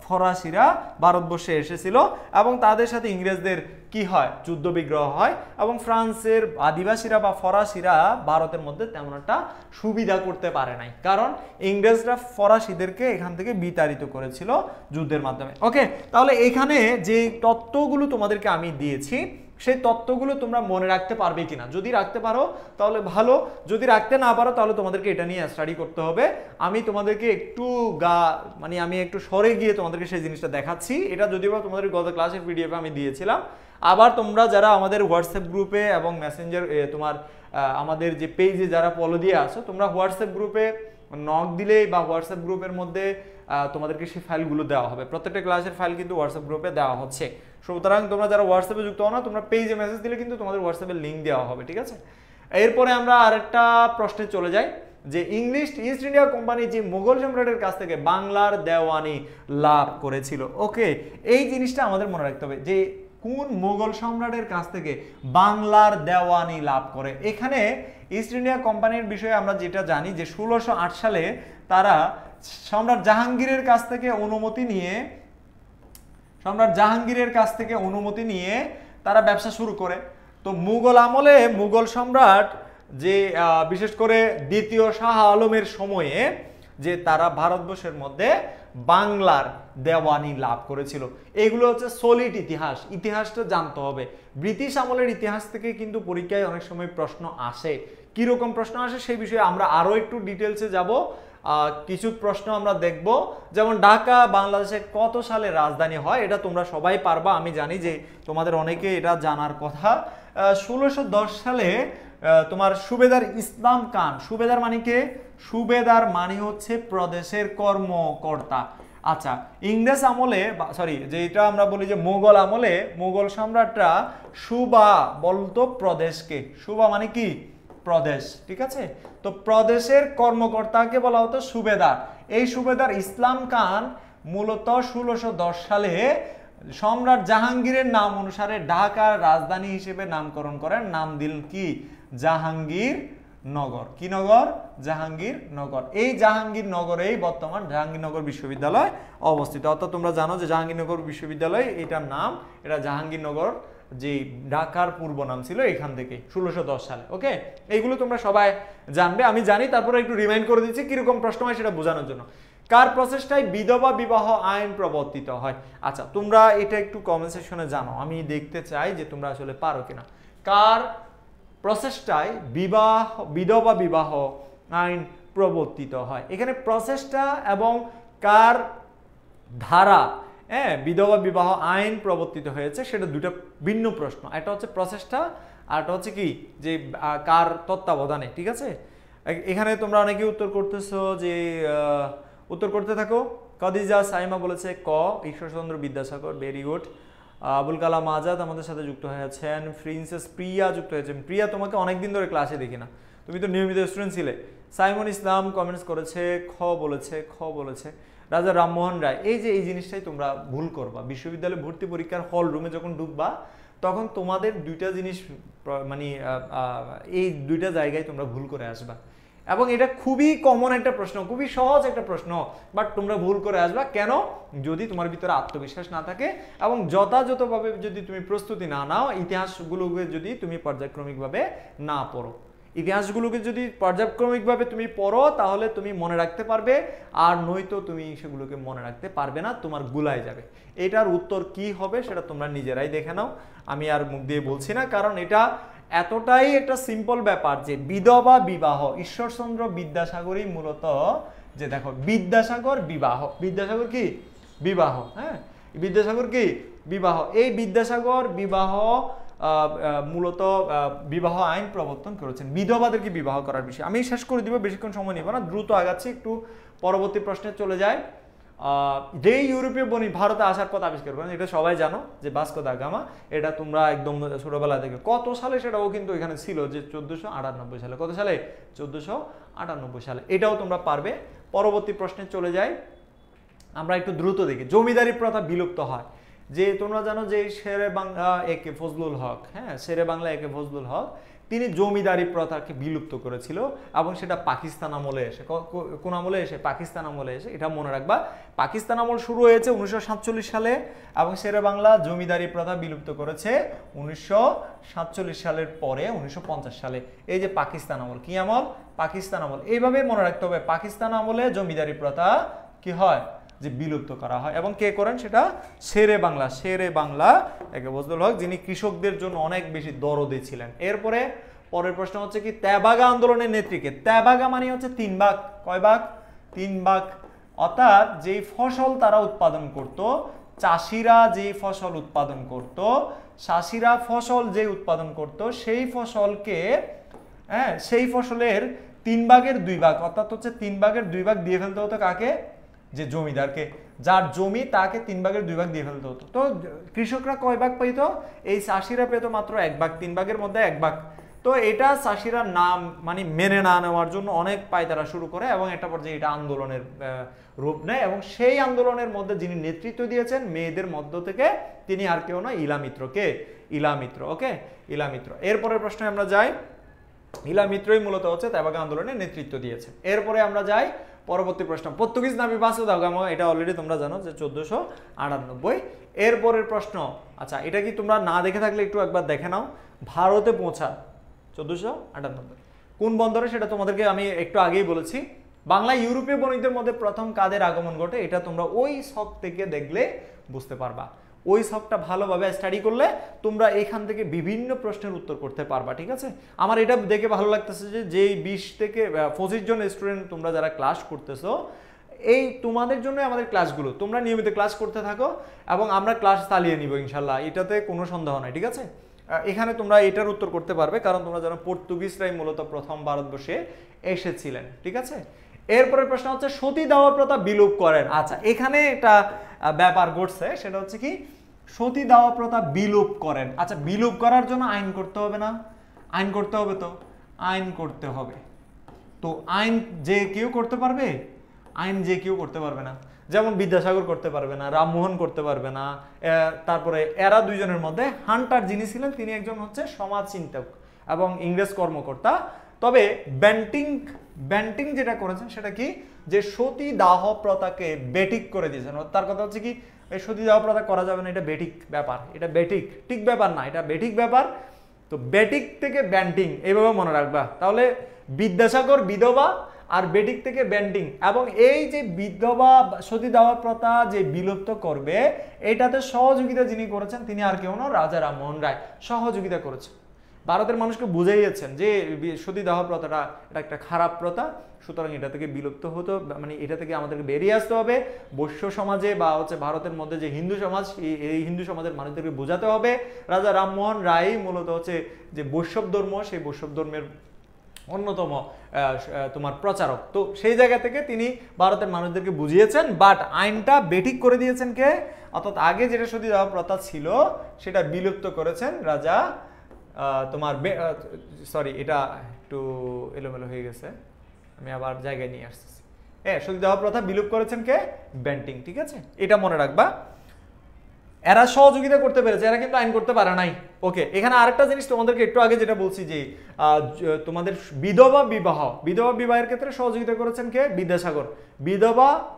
ফরাসিরা ভারতবর্ষে এসেছিল এবং তাদের সাথে ইংরেজদের কি হয়? যুদ্ধ বিগ্রহ হয়, এবং ফ্রান্সের আদিবাসীরা বা ফরাসিরা ভারতের মধ্যে তেমন একটা সুবিধা করতে পারে নাই, কারণ ইংরেজরা ফরাসিদেরকে এখান থেকে বিতাড়িত করেছিল যুদ্ধের মাধ্যমে। ওকে, তাহলে এখানে যে তত্ত্বগুলো তোমাদেরকে আমি দিয়েছি, সেই তত্ত্বগুলো তোমরা মনে রাখতে পারবে কিনা? যদি রাখতে পারো তাহলে ভালো, যদি রাখতে না পারো তাহলে তোমাদেরকে এটা নিয়ে স্টাডি করতে হবে। আমি তোমাদেরকে একটু আমি একটু সরে গিয়ে তোমাদেরকে সেই জিনিসটা দেখাচ্ছি। এটা যদিও তোমাদের গত ক্লাসের পিডিএফে আমি দিয়েছিলাম। আবার তোমরা যারা আমাদের হোয়াটসঅ্যাপ গ্রুপে এবং মেসেঞ্জার আমাদের যে পেজে যারা ফলো দিয়ে আসো, তোমরা হোয়াটসঅ্যাপ গ্রুপে নক দিলেই বা হোয়াটসঅ্যাপ গ্রুপের মধ্যে তোমাদেরকে সেই ফাইলগুলো দেওয়া হবে। প্রত্যেকটা ক্লাসের ফাইল কিন্তু হোয়াটসঅ্যাপ গ্রুপে দেওয়া হচ্ছে। সুতরাং তোমরা যারা হোয়াটসঅ্যাপে যুক্ত হও না, তোমরা পেজে মেসেজ দিলে কিন্তু তোমাদের হোয়াটসঅ্যাপের লিঙ্ক দেওয়া হবে, ঠিক আছে? এরপরে আমরা আরেকটা প্রশ্নে চলে যাই যে ইস্ট ইন্ডিয়া কোম্পানি যে মুঘল সম্রাটের কাছ থেকে বাংলার দেওয়ানি লাভ করেছিল। ওকে, এই জিনিসটা আমাদের মনে রাখতে হবে যে কোন মুঘল সম্রাটের কাছ থেকে বাংলার দেওয়ানি লাভ করে। এখানে ইস্ট ইন্ডিয়া কোম্পানির বিষয়ে আমরা যেটা জানি যে 1608 সালে তারা সম্রাট জাহাঙ্গীরের কাছ থেকে অনুমতি নিয়ে তারা ব্যবসা শুরু করে। তো মুঘল আমলে মুঘল সম্রাট যে বিশেষ করে দ্বিতীয় শাহ আলমের সময়ে যে তারা ভারতবর্ষের মধ্যে বাংলার দেওয়ানি লাভ করেছিল, এগুলো হচ্ছে সলিড ইতিহাস, ইতিহাসটা জানতে হবে। ব্রিটিশ আমলের ইতিহাস থেকে কিন্তু পরীক্ষায় অনেক সময় প্রশ্ন আসে, কিরকম প্রশ্ন আসে সেই বিষয়ে আমরা আরো একটু ডিটেলসে যাব। কিছু প্রশ্ন আমরা দেখব, যেমন ঢাকা বাংলাদেশের কত সালে রাজধানী হয়, এটা তোমরা সবাই পারবা, আমি জানি যে তোমাদের অনেকে এটা জানার কথা। 1610 সালে তোমার সুবেদার ইসলাম খান, সুবেদার মানে কে? সুবেদার মানে হচ্ছে প্রদেশের কর্মকর্তা। আচ্ছা, ইংরেজ আমলে সরি যেটা আমরা বলি যে মুঘল আমলে মুঘল সম্রাটরা সুবা বলতো প্রদেশকে, সুবা মানে কি? প্রদেশ, ঠিক আছে? তো প্রদেশের কর্মকর্তাকে বলা হতো সুবেদার। এই সুবেদার ইসলাম খান মূলত 1610 সালে সম্রাট জাহাঙ্গীরের নাম অনুসারে ঢাকার রাজধানী হিসেবে নামকরণ করেন, নাম দিল কি? জাহাঙ্গীর নগর। কি নগর? জাহাঙ্গীর নগর। এই জাহাঙ্গীর নগরেই বর্তমান জাহাঙ্গীরনগর বিশ্ববিদ্যালয় অবস্থিত। অর্থাৎ তোমরা জানো যে জাহাঙ্গীরনগর বিশ্ববিদ্যালয় এটার নাম, এটা জাহাঙ্গীরনগর যে ঢাকার পূর্ব নাম ছিল এখান থেকে 1610 সালে। ওকে, এইগুলো তোমরা সবাই জানবে, আমি জানি, তারপরে একটু রিমাইন্ড করে দিচ্ছি কিরকম প্রশ্ন হয় সেটা বোঝানোর জন্য। কার প্রচেষ্টায় বিধবা বিবাহ আইন প্রবর্তিত হয়? আচ্ছা, তোমরা এটা একটু কমেন্ট সেকশনে জানো, আমি দেখতে চাই যে তোমরা আসলে পারো কিনা। কার প্রচেষ্টায় বিধবা বিবাহ আইন প্রবর্তিত হয়? এখানে প্রচেষ্টা এবং কার ধারা বিধবা বিবাহ আইন প্রবর্তিত হয়েছে সেটা দুটো ভিন্ন প্রশ্ন। একটা হচ্ছে প্রচেষ্টা, আর একটা হচ্ছে কি যে কার তত্ত্বাবধানে, ঠিক আছে? এখানে তোমরা অনেকে উত্তর করতেছো যে উত্তর করতে থাকো। খাদিজা সাইমা বলেছে ক, ঈশ্বরচন্দ্র বিদ্যাসাগর, ভেরি গুড। আবুল কালাম আজাদ আমাদের সাথে যুক্ত হয়েছেন। প্রিন্সেস প্রিয়া যুক্ত হয়েছেন। প্রিয়া, তোমাকে অনেকদিন ধরে ক্লাসে দেখি না, তুমি তো নিয়মিত স্টুডেন্ট ছিলে। সাইমন ইসলাম কমেন্টস করেছে, খ বলেছে। রাজা রামমোহন রায়, এই যে এই জিনিসটাই তোমরা ভুল করবা। বিশ্ববিদ্যালয়ে ভর্তি পরীক্ষার হল রুমে যখন ঢুকবা তখন তোমাদের দুইটা জিনিস মানে এই দুইটা জায়গায় তোমরা ভুল করে আসবা, এবং এটা খুবই কমন একটা প্রশ্ন, খুবই সহজ একটা প্রশ্ন, বাট তোমরা ভুল করে আসবা। কেন? যদি তোমার ভিতরে আত্মবিশ্বাস না থাকে এবং যথাযথভাবে যদি তুমি প্রস্তুতি না নাও, ইতিহাসগুলোকে যদি তুমি পর্যায়ক্রমিকভাবে না পড়ো, ইতিহাসগুলোকে যদি পর্যায়ক্রমিকভাবে তুমি পড়ো তাহলে তুমি মনে রাখতে পারবে, আর নয়তো তুমি সেগুলোকে মনে রাখতে পারবে না, তোমার গুলায় যাবে। এটার উত্তর কি হবে সেটা তোমরা নিজেরাই দেখে নাও, আমি আর মুখ দিয়ে বলছি না, কারণ এটা এতটাই একটা সিম্পল ব্যাপার যে বিধবা বিবাহ, ঈশ্বরচন্দ্র বিদ্যাসাগরই মূলত, যে দেখো বিদ্যাসাগর বিবাহ, বিদ্যাসাগর কি? বিবাহ, হ্যাঁ, বিদ্যাসাগর কি? বিবাহ। এই বিদ্যাসাগর বিবাহ মূলত বিবাহ আইন প্রবর্তন করেছেন বিধবাদেরকে বিবাহ করার বিষয়ে। আমি শেষ করে দিব, বেশিক্ষণ সময় নিব না, দ্রুত আগাচ্ছি, একটু পরবর্তী প্রশ্নে চলে যায়। যে ইউরোপীয় বণিক ভারতে আসার পথ আবিষ্কার করেন, এটা সবাই জানো যে ভাস্কো দা গামা। এটা তোমরা একদম ছোটবেলা থেকে, কত সালে সেটাও কিন্তু এখানে ছিল যে 1498 সালে। কত সালে? 1498 সালে। এটাও তোমরা পারবে। পরবর্তী প্রশ্নে চলে যাই, আমরা একটু দ্রুত দেখি। জমিদারি প্রথা বিলুপ্ত হয়, যে তোমরা জানো যে শেরে বাংলা একে ফজলুল হক, হ্যাঁ, শেরে বাংলা একে ফজলুল হক, তিনি জমিদারি প্রথাকে বিলুপ্ত করেছিল, এবং সেটা পাকিস্তান আমলে এসে, কোন আমলে এসে? পাকিস্তান আমলে এসে। এটা মনে রাখবা, পাকিস্তান আমল শুরু হয়েছে 1947 সালে, এবং শেরে বাংলা জমিদারি প্রথা বিলুপ্ত করেছে 1947 সালের পরে 1950 সালে। এই যে পাকিস্তান আমল, কি আমল? পাকিস্তান আমল। এইভাবে মনে রাখতে হবে, পাকিস্তান আমলে জমিদারি প্রথা কি হয়? যে বিলুপ্ত করা হয়। এবং কে করেন সেটা? শেরে বাংলা, শেরে বাংলা একে ফজলুল হক, যিনি কৃষকদের জন্য অনেক বেশি দরদি ছিলেন। এরপরে পরের প্রশ্ন হচ্ছে কি, তেবাগা আন্দোলনের নেত্রীকে? তেবাগা মানে হচ্ছে 3 ভাগ। কয় ভাগ? 3 ভাগ। অর্থাৎ যেই ফসল তারা উৎপাদন করত, চাষিরা যেই ফসল উৎপাদন করত, চাষিরা ফসল যে উৎপাদন করত, সেই ফসলকে, হ্যাঁ, সেই ফসলের 3 ভাগের 2 ভাগ, অর্থাৎ হচ্ছে 3 ভাগের 2 ভাগ দিয়ে ফেলতে হতো কাকে? যে জমিদারকে, যার জমি তাকে 3 ভাগের 2 ভাগ দিয়ে ফেলতে হতো। তো কৃষকরা কয় ভাগ পেত? এই চাষিরা পেত মাত্র 1 ভাগ, 3 ভাগের মধ্যে 1 ভাগ। তো এটা চাষিরা নাম মানে মেনে না নেওয়ার জন্য অনেক পায়তারা শুরু করে, এবং একটা পর্যায়ে এটা আন্দোলনের রূপ নেয়, এবং সেই আন্দোলনের মধ্যে যিনি নেতৃত্ব দিয়েছেন মেয়েদের মধ্য থেকে, তিনি আর কেউ নয়, ইলা মিত্র। কে? ইলা মিত্র। ওকে, ইলা মিত্র। এরপরের প্রশ্নে আমরা যাই। ইলা মিত্রই মূলত হচ্ছে তেবাগা আন্দোলনের নেতৃত্ব দিয়েছে। এরপরে আমরা যাই পরবর্তী প্রশ্ন। পর্তুগিজ নাবিক ভাস্কো দা গামা, এটা অলরেডি তোমরা জানো যে 1498। এরপরের প্রশ্ন, আচ্ছা এটা কি তোমরা না দেখে থাকলে একটু একবার দেখে নাও। ভারতে পৌঁছান 1498। কোন বন্দরে সেটা তোমাদেরকে আমি একটু আগেই বলেছি। বাংলা ইউরোপীয় বণিকদের মধ্যে প্রথম কাদের আগমন ঘটে, এটা তোমরা ওই ছক থেকে দেখলে বুঝতে পারবা। ওই ছকটা ভালোভাবে স্টাডি করলে তোমরা এখান থেকে বিভিন্ন প্রশ্নের উত্তর করতে পারবা, ঠিক আছে। আমার এটা দেখে ভালো লাগতেছে যে যেই 20 থেকে 25 জন স্টুডেন্ট তোমরা যারা ক্লাস করতেছো, এই তোমাদের জন্য আমাদের ক্লাসগুলো, তোমরা নিয়মিত ক্লাস করতে থাকো এবং আমরা ক্লাস চালিয়ে নিব ইনশাল্লাহ, এটাতে কোনো সন্দেহ নাই, ঠিক আছে। এখানে তোমরা এটার উত্তর করতে পারবে, কারণ তোমরা জানো পর্তুগিজরাই মূলত প্রথম ভারতবর্ষে এসেছিলেন, ঠিক আছে। এরপরের প্রশ্ন হচ্ছে সতীদাহ প্রথা বিলোপ করেন। আচ্ছা, এখানে একটা ব্যাপার ঘটছে, সেটা হচ্ছে কি সতীদাহ প্রথা বিলোপ করেন। আচ্ছা, বিলোপ করার জন্য আইন করতে হবে না? আইন করতে হবে, তো আইন করতে হবে। তো আইন যে কেউ করতে পারবে? আইন যে কেউ করতে পারবে না। যেমন বিদ্যাসাগর করতে পারবে না, রামমোহন করতে পারবে না। তারপরে এরা দুইজনের মধ্যে হান্টার যিনি ছিলেন তিনি একজন হচ্ছে সমাজ চিন্তক এবং ইংরেজ কর্মকর্তা। তবে ব্যান্টিং যেটা করেছেন সেটা কি, যে সতীদাহ প্রথাকে বেঠিক করে দিয়েছেন। তার কথা হচ্ছে কি, এই সতীদাহ প্রথা করা যাবে না, এটা বেঠিক ব্যাপার, এটা বেঠিক, ঠিক ব্যাপার না, এটা বেঠিক ব্যাপার। তো বেঠিক থেকে ব্যান্টিং, এইভাবে মনে রাখবা। তাহলে বিদ্যাসাগর বিধবা আর বেঠিক থেকে ব্যান্টিং, এবং এই যে বিধবা সতীদাহ প্রথা যে বিলুপ্ত করবে, এটাতে সহযোগিতা যিনি করেছেন তিনি আর কেউ না, রাজা রামমোহন রায় সহযোগিতা করেছেন। ভারতের মানুষকে বুঝাইয়েছেন যে সতীদাহ প্রথাটা এটা একটা খারাপ প্রথা, সুতরাং এটা থেকে বিলুপ্ত হতো, মানে এটা থেকে আমাদেরকে বেরিয়ে আসতে হবে। বৈশ্য সমাজে বা হচ্ছে ভারতের মধ্যে যে হিন্দু সমাজ, এই হিন্দু সমাজের মানুষদেরকে বোঝাতে হবে। রাজা রামমোহন রায় মূলত হচ্ছে যে বৈষ্ণব ধর্ম, সেই বৈষ্ণব ধর্মের অন্যতম তোমার প্রচারক। তো সেই জায়গা থেকে তিনি ভারতের মানুষদেরকে বুঝিয়েছেন, বাট আইনটা বেঠিক করে দিয়েছেন কে? অর্থাৎ আগে যেটা সতীদাহ প্রথা ছিল সেটা বিলুপ্ত করেছেন রাজা তোমার সরি, এটা একটু এলোমেলো হয়ে গেছে, আমি আবার জায়গায় নিয়ে আসতেছি। সতীদাহ প্রথা বিলুপ্ত করেছেন কে? ব্যান্টিং, ঠিক আছে, এটা মনে রাখবা। এরা সহযোগিতা করতে পেরেছে, এরা কিন্তু আইন করতে পারে নাই। ওকে, এখানে আরেকটা জিনিস তোমাদেরকে একটু আগে যেটা বলছি যে তোমাদের বিধবা বিবাহের ক্ষেত্রে সহযোগিতা করেছেন কে? বিদ্যাসাগর,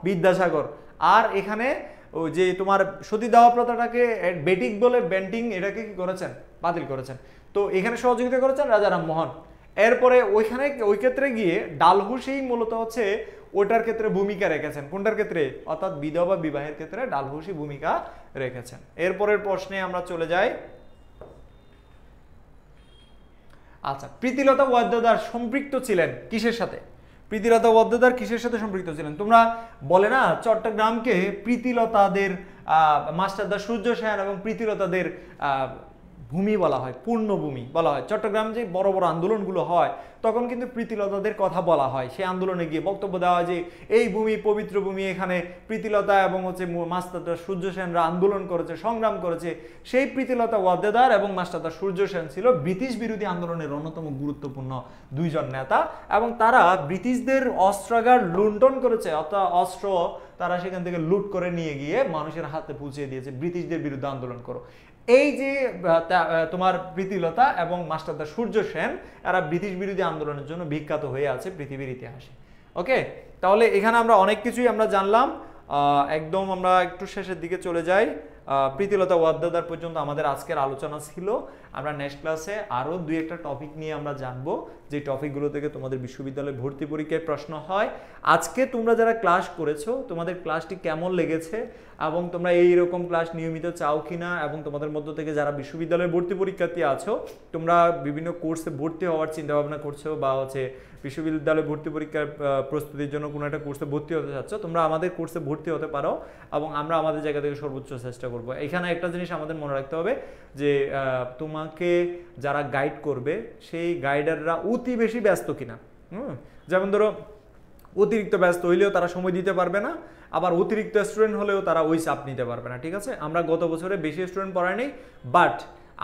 বিদ্যাসাগর। আর এখানে ওই যে তোমার সতীদাহ প্রথাটাকে বেটিক বলে ব্যান্টিং, এটাকে কি করেছেন? বাতিল করেছেন। তো এখানে সহযোগিতা করেছেন রাজা রামমোহন। এরপরে ওই ক্ষেত্রে গিয়ে ডালহৌসি মূলত হচ্ছে ওটার ক্ষেত্রে ভূমিকা রেখেছেন। কোনটার ক্ষেত্রে? অর্থাৎ বিধবা বিবাহের ক্ষেত্রে ডালহৌসি ভূমিকা রেখেছেন। এরপরের প্রশ্নে আমরা চলে যাই। আচ্ছা, প্রীতিলতা ওয়াদ্দেদার সম্পৃক্ত ছিলেন কিসের সাথে? প্রীতিলতা ওয়াদ্দেদার কিসের সাথে সম্পৃক্ত ছিলেন? তোমরা বলে না চট্টগ্রামকে প্রীতিলতাদের মাস্টারদা সূর্য সেন এবং প্রীতিলতাদের ভূমি বলা হয়, পূর্ণভূমি বলা হয়। চট্টগ্রাম যে বড় বড় আন্দোলনগুলো হয় তখন কিন্তু প্রীতিলতাদের কথা বলা হয়, সেই আন্দোলনে গিয়ে বক্তব্য দেওয়া হয় যে এই ভূমি পবিত্র ভূমি, এখানে প্রীতিলতা এবং হচ্ছে মাস্টারদা সূর্য সেনরা আন্দোলন করেছে, সংগ্রাম করেছে। সেই প্রীতিলতা ওয়াদ্দেদার এবং মাস্টারদা সূর্য সেন ছিল ব্রিটিশ বিরোধী আন্দোলনের অন্যতম গুরুত্বপূর্ণ দুইজন নেতা, এবং তারা ব্রিটিশদের অস্ত্রাগার লুণ্ঠন করেছে, অর্থাৎ অস্ত্র তারা সেখান থেকে লুট করে নিয়ে গিয়ে মানুষের হাতে পৌঁছে দিয়েছে, ব্রিটিশদের বিরুদ্ধে আন্দোলন করো। এই যে তোমার প্রীতিলতা এবং মাস্টারদা সূর্য সেন, এরা ব্রিটিশ বিরোধী আন্দোলনের জন্য বিখ্যাত হয়ে আছে পৃথিবীর ইতিহাসে। ওকে, তাহলে এখানে আমরা অনেক কিছুই আমরা জানলাম। একদম আমরা একটু শেষের দিকে চলে যাই। প্রীতিলতা ওয়াদ্দেদার পর্যন্ত আমাদের আজকের আলোচনা ছিল। আমরা নেক্সট ক্লাসে আরও দুই একটা টপিক নিয়ে আমরা জানবো, যে টপিকগুলো থেকে তোমাদের বিশ্ববিদ্যালয়ে ভর্তি পরীক্ষায় প্রশ্ন হয়। আজকে তোমরা যারা ক্লাস করেছো তোমাদের ক্লাসটি কেমন লেগেছে, এবং তোমরা এইরকম ক্লাস নিয়মিত চাও কিনা, এবং তোমাদের মধ্য থেকে যারা বিশ্ববিদ্যালয়ে ভর্তি পরীক্ষার্থী আছো তোমরা বিভিন্ন কোর্সে ভর্তি হওয়ার চিন্তা ভাবনা করছো, বা হচ্ছে বিশ্ববিদ্যালয়ে ভর্তি পরীক্ষার প্রস্তুতির জন্য কোনো একটা কোর্সে ভর্তি হতে চাচ্ছ, তোমরা আমাদের কোর্সে ভর্তি হতে পারো, এবং আমরা আমাদের জায়গা থেকে সর্বোচ্চ চেষ্টা করবো। এখানে একটা জিনিস আমাদের মনে রাখতে হবে যে তোমাকে যারা গাইড করবে সেই গাইডাররা অতি বেশি ব্যস্ত কিনা। যেমন ধরো অতিরিক্ত ব্যস্ত হইলেও তারা সময় দিতে পারবে না, আবার অতিরিক্ত স্টুডেন্ট হলেও তারা ওই চাপ নিতে পারবে না, ঠিক আছে। আমরা গত বছরে বেশি স্টুডেন্ট পড়াইনি, বাট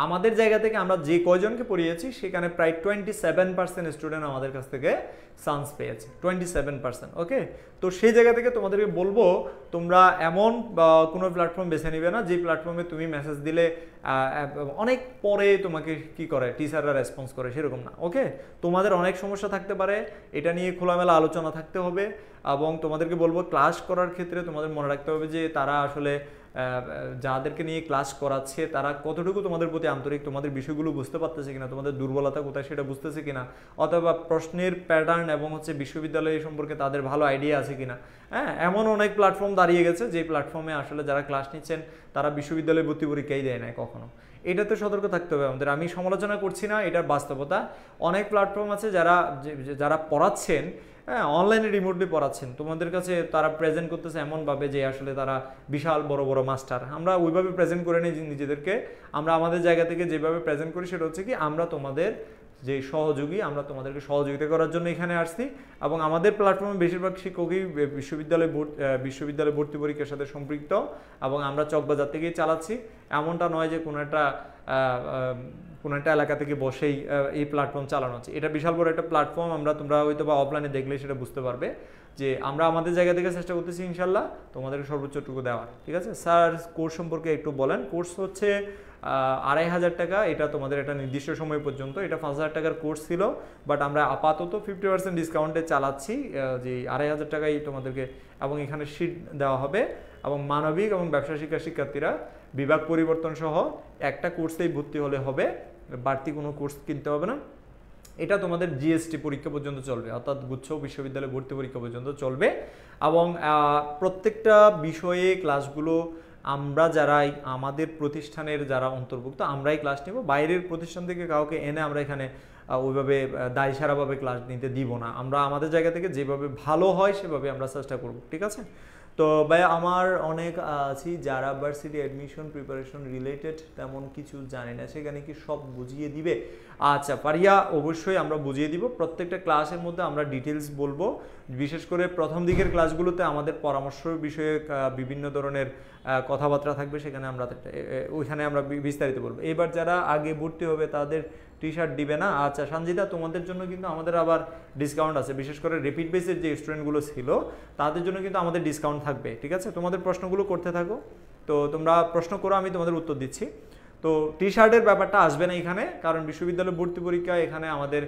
আমাদের জায়গা থেকে আমরা যে কয়জনকে পড়িয়েছি সেখানে প্রায় 27% স্টুডেন্ট আমাদের কাছ থেকে চান্স পেয়েছে, 27%। ওকে, তো সেই জায়গা থেকে তোমাদেরকে বলবো তোমরা এমন কোনো প্ল্যাটফর্ম বেছে নিবে না যে প্ল্যাটফর্মে তুমি মেসেজ দিলে অনেক পরে তোমাকে কি করে টিচাররা রেসপন্স করে, সেরকম না। ওকে, তোমাদের অনেক সমস্যা থাকতে পারে, এটা নিয়ে খোলামেলা আলোচনা থাকতে হবে, এবং তোমাদেরকে বলবো ক্লাস করার ক্ষেত্রে তোমাদের মনে রাখতে হবে যে তারা আসলে যাদেরকে নিয়ে ক্লাস করাচ্ছে তারা কতটুকু তোমাদের প্রতি আন্তরিক, তোমাদের বিষয়গুলো বুঝতে পারতেছে কিনা, তোমাদের দুর্বলতা কোথায় সেটা বুঝতেছে কিনা, অথবা প্রশ্নের প্যাটার্ন এবং হচ্ছে বিশ্ববিদ্যালয় সম্পর্কে তাদের ভালো আইডিয়া আছে কিনা। হ্যাঁ, এমন অনেক প্ল্যাটফর্ম দাঁড়িয়ে গেছে যে প্ল্যাটফর্মে আসলে যারা ক্লাস নিচ্ছেন তারা বিশ্ববিদ্যালয়ে ভর্তি পরীক্ষাই দেয় না কখনো। এটাতে সতর্ক থাকতে হবে আমাদের। আমি সমালোচনা করছি না, এটার বাস্তবতা। অনেক প্ল্যাটফর্ম আছে যারা পড়াচ্ছেন, হ্যাঁ, অনলাইনে রিমোটলি পড়াচ্ছেন, তোমাদের কাছে তারা প্রেজেন্ট করতেছে এমনভাবে যে আসলে তারা বিশাল বড় বড় মাস্টার। আমরা ওইভাবে প্রেজেন্ট করে নিই নিজেদেরকে। আমরা আমাদের জায়গা থেকে যেভাবে প্রেজেন্ট করি সেটা হচ্ছে কি, আমরা তোমাদের যে সহযোগী, আমরা তোমাদেরকে সহযোগিতা করার জন্য এখানে আসছি। এবং আমাদের প্ল্যাটফর্মে বেশিরভাগ শিক্ষকই বিশ্ববিদ্যালয় ভর্তি পরীক্ষার সাথে সম্পৃক্ত, এবং আমরা চকবাজার থেকেই চালাচ্ছি। এমনটা নয় যে কোনো একটা এলাকা থেকে বসেই এই প্ল্যাটফর্ম চালানো হচ্ছে। এটা বিশাল বড় একটা প্ল্যাটফর্ম। তোমরা হয়তো বা অফলাইনে দেখলে সেটা বুঝতে পারবে যে আমরা আমাদের জায়গা থেকে চেষ্টা করতেছি ইনশাল্লাহ তোমাদেরকে সর্বোচ্চটুকু দেওয়ার। ঠিক আছে স্যার, কোর্স সম্পর্কে একটু বলেন। কোর্স হচ্ছে 2500 টাকা, এটা তোমাদের একটা নির্দিষ্ট সময় পর্যন্ত। এটা 5000 টাকার কোর্স ছিল, বাট আমরা আপাতত 50% ডিসকাউন্টে চালাচ্ছি, যে 2500 টাকাই তোমাদেরকে। এবং এখানে শীট দেওয়া হবে, এবং মানবিক এবং ব্যবসা শিক্ষার শিক্ষার্থীরা বিভাগ পরিবর্তন সহ একটা কোর্সেই ভর্তি হলে হবে, বাড়তি কোনো কোর্স কিনতে হবে না। এটা তোমাদের জিএসটি পরীক্ষা পর্যন্ত চলবে, অর্থাৎ গুচ্ছ বিশ্ববিদ্যালয় ভর্তি পরীক্ষা পর্যন্ত চলবে। এবং প্রত্যেকটা বিষয়ে ক্লাসগুলো আমরা আমাদের প্রতিষ্ঠানের যারা অন্তর্ভুক্ত আমরাই ক্লাস নেব। বাইরের প্রতিষ্ঠান থেকে কাউকে এনে আমরা এখানে ওইভাবে দায়সারাভাবে ক্লাস নিতে দিব না। আমরা আমাদের জায়গা থেকে যেভাবে ভালো হয় সেভাবে আমরা চেষ্টা করব। ঠিক আছে? তো ভাই, আমার অনেক আছি যারা ভার্সিটি অ্যাডমিশন প্রিপারেশন রিলেটেড তেমন কিছু জানি না, সেখানে কি সব বুঝিয়ে দিবে? আচ্ছা পারিয়া, অবশ্যই আমরা বুঝিয়ে দিব। প্রত্যেকটা ক্লাসের মধ্যে আমরা ডিটেলস বলবো। বিশেষ করে প্রথম দিকের ক্লাসগুলোতে আমাদের পরামর্শ বিষয়ে বিভিন্ন ধরনের কথাবার্তা থাকবে, ওইখানে আমরা বিস্তারিত বলবো। এবার যারা আগে ভর্তি হবে তাদের টি শার্ট দিবে না। আচ্ছা সঞ্জিতা, তোমাদের জন্য কিন্তু আমাদের আবার ডিসকাউন্ট আছে। বিশেষ করে রিপিট বেসের যে স্টুডেন্টগুলো ছিল তাদের জন্য কিন্তু আমাদের ডিসকাউন্ট থাকবে। ঠিক আছে? তোমাদের প্রশ্নগুলো করতে থাকো, তো তোমরা প্রশ্ন করো, আমি তোমাদের উত্তর দিচ্ছি। তো টি শার্টের ব্যাপারটা আসবে না এখানে, কারণ বিশ্ববিদ্যালয় ভর্তি পরীক্ষা এখানে আমাদের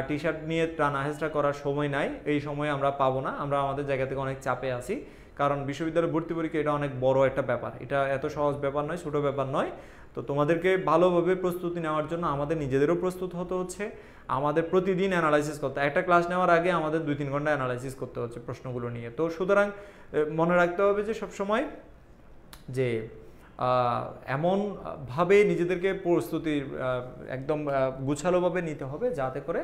টি শার্ট নিয়ে টানাহেঁচড়া করার সময় নাই। এই সময় আমরা পাবো না, আমরা আমাদের জায়গা থেকে অনেক চাপে আছি। কারণ বিশ্ববিদ্যালয় ভর্তি পরীক্ষা এটা অনেক বড় একটা ব্যাপার, এটা এত সহজ ব্যাপার নয়, ছোট ব্যাপার নয়। তো তোমাদেরকে ভালোভাবে প্রস্তুতি নেওয়ার জন্য আমাদের নিজেদেরও প্রস্তুত হতে হচ্ছে, আমাদের প্রতিদিন অ্যানালাইসিস করতে, একটা ক্লাস নেওয়ার আগে আমাদের 2-3 ঘন্টা অ্যানালাইসিস করতে হচ্ছে প্রশ্নগুলো নিয়ে। তো সুতরাং মনে রাখতে হবে যে সবসময় যে এমনভাবে নিজেদেরকে প্রস্তুতি একদম গুছালোভাবে নিতে হবে যাতে করে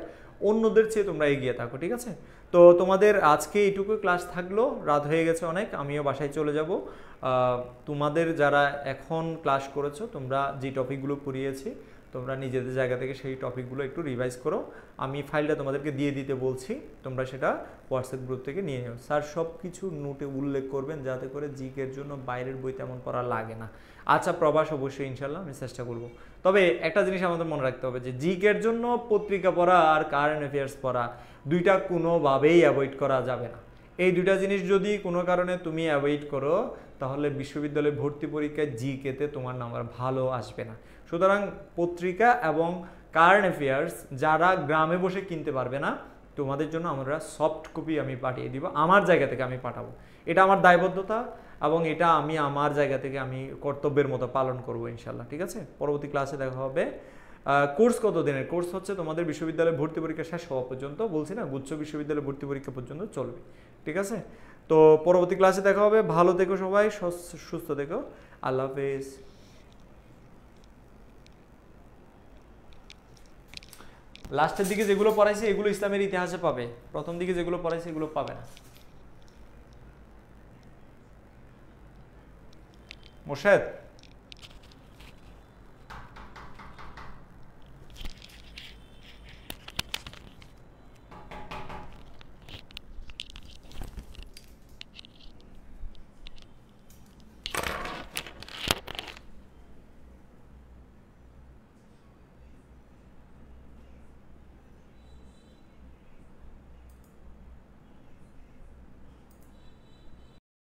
অন্যদের চেয়ে তোমরা এগিয়ে থাকো। ঠিক আছে? তো তোমাদের আজকে এইটুকু ক্লাস থাকলো, রাত হয়ে গেছে অনেক, আমিও বাসায় চলে যাব। তোমাদের যারা এখন ক্লাস করেছো, তোমরা যে টপিকগুলো পড়িয়েছি তোমরা নিজেদের জায়গা থেকে সেই টপিকগুলো একটু রিভাইজ করো। আমি ফাইলটা তোমাদেরকে দিয়ে দিতে বলছি, তোমরা সেটা হোয়াটসঅ্যাপ গ্রুপ থেকে নিয়ে নিও। স্যার সব কিছু নোটে উল্লেখ করবেন যাতে করে জিকের জন্য বাইরের বই তেমন পড়া লাগে না। আচ্ছা প্রবাস, অবশ্যই ইনশাল্লাহ আমি চেষ্টা করব। তবে একটা জিনিস আমাদের মনে রাখতে হবে যে জিকের জন্য পত্রিকা পড়া আর কারেন্ট অ্যাফেয়ার্স পড়া দুইটা কোনোভাবেই অ্যাভয়েড করা যাবে না। এই দুইটা জিনিস যদি কোনো কারণে তুমি অ্যাভয়েড করো তাহলে বিশ্ববিদ্যালয়ে ভর্তি পরীক্ষায় জিকেতে তোমার নাম্বার ভালো আসবে না। সুতরাং পত্রিকা এবং কারেন্ট অ্যাফেয়ার্স যারা গ্রামে বসে কিনতে পারবে না, তোমাদের জন্য আমরা সফট কপি আমি পাঠিয়ে দিব, আমার জায়গা থেকে আমি পাঠাবো। এটা আমার দায়বদ্ধতা এবং এটা আমি আমার জায়গা থেকে আমি কর্তব্যের মতো পালন করব ইনশাল্লাহ। ঠিক আছে? পরবর্তী ক্লাসে দেখা হবে। কোর্স কত দিনের? কোর্স হচ্ছে তোমাদের বিশ্ববিদ্যালয়ে ভর্তি পরীক্ষা শেষ হওয়া পর্যন্ত, বলছি না, গুচ্ছ বিশ্ববিদ্যালয়ে ভর্তি পরীক্ষা পর্যন্ত চলবে। ঠিক আছে? তো পরবর্তী ক্লাসে দেখা হবে। ভালো থেকো সবাই, সুস্থ থেকো। আল্লাহ হাফেজ। লাস্টের দিকে যেগুলো পড়াইছি এগুলো ইসলামের ইতিহাসে পাবে, প্রথম দিকে যেগুলো পড়াইছি এগুলো পাবে না। মোর্শেদ।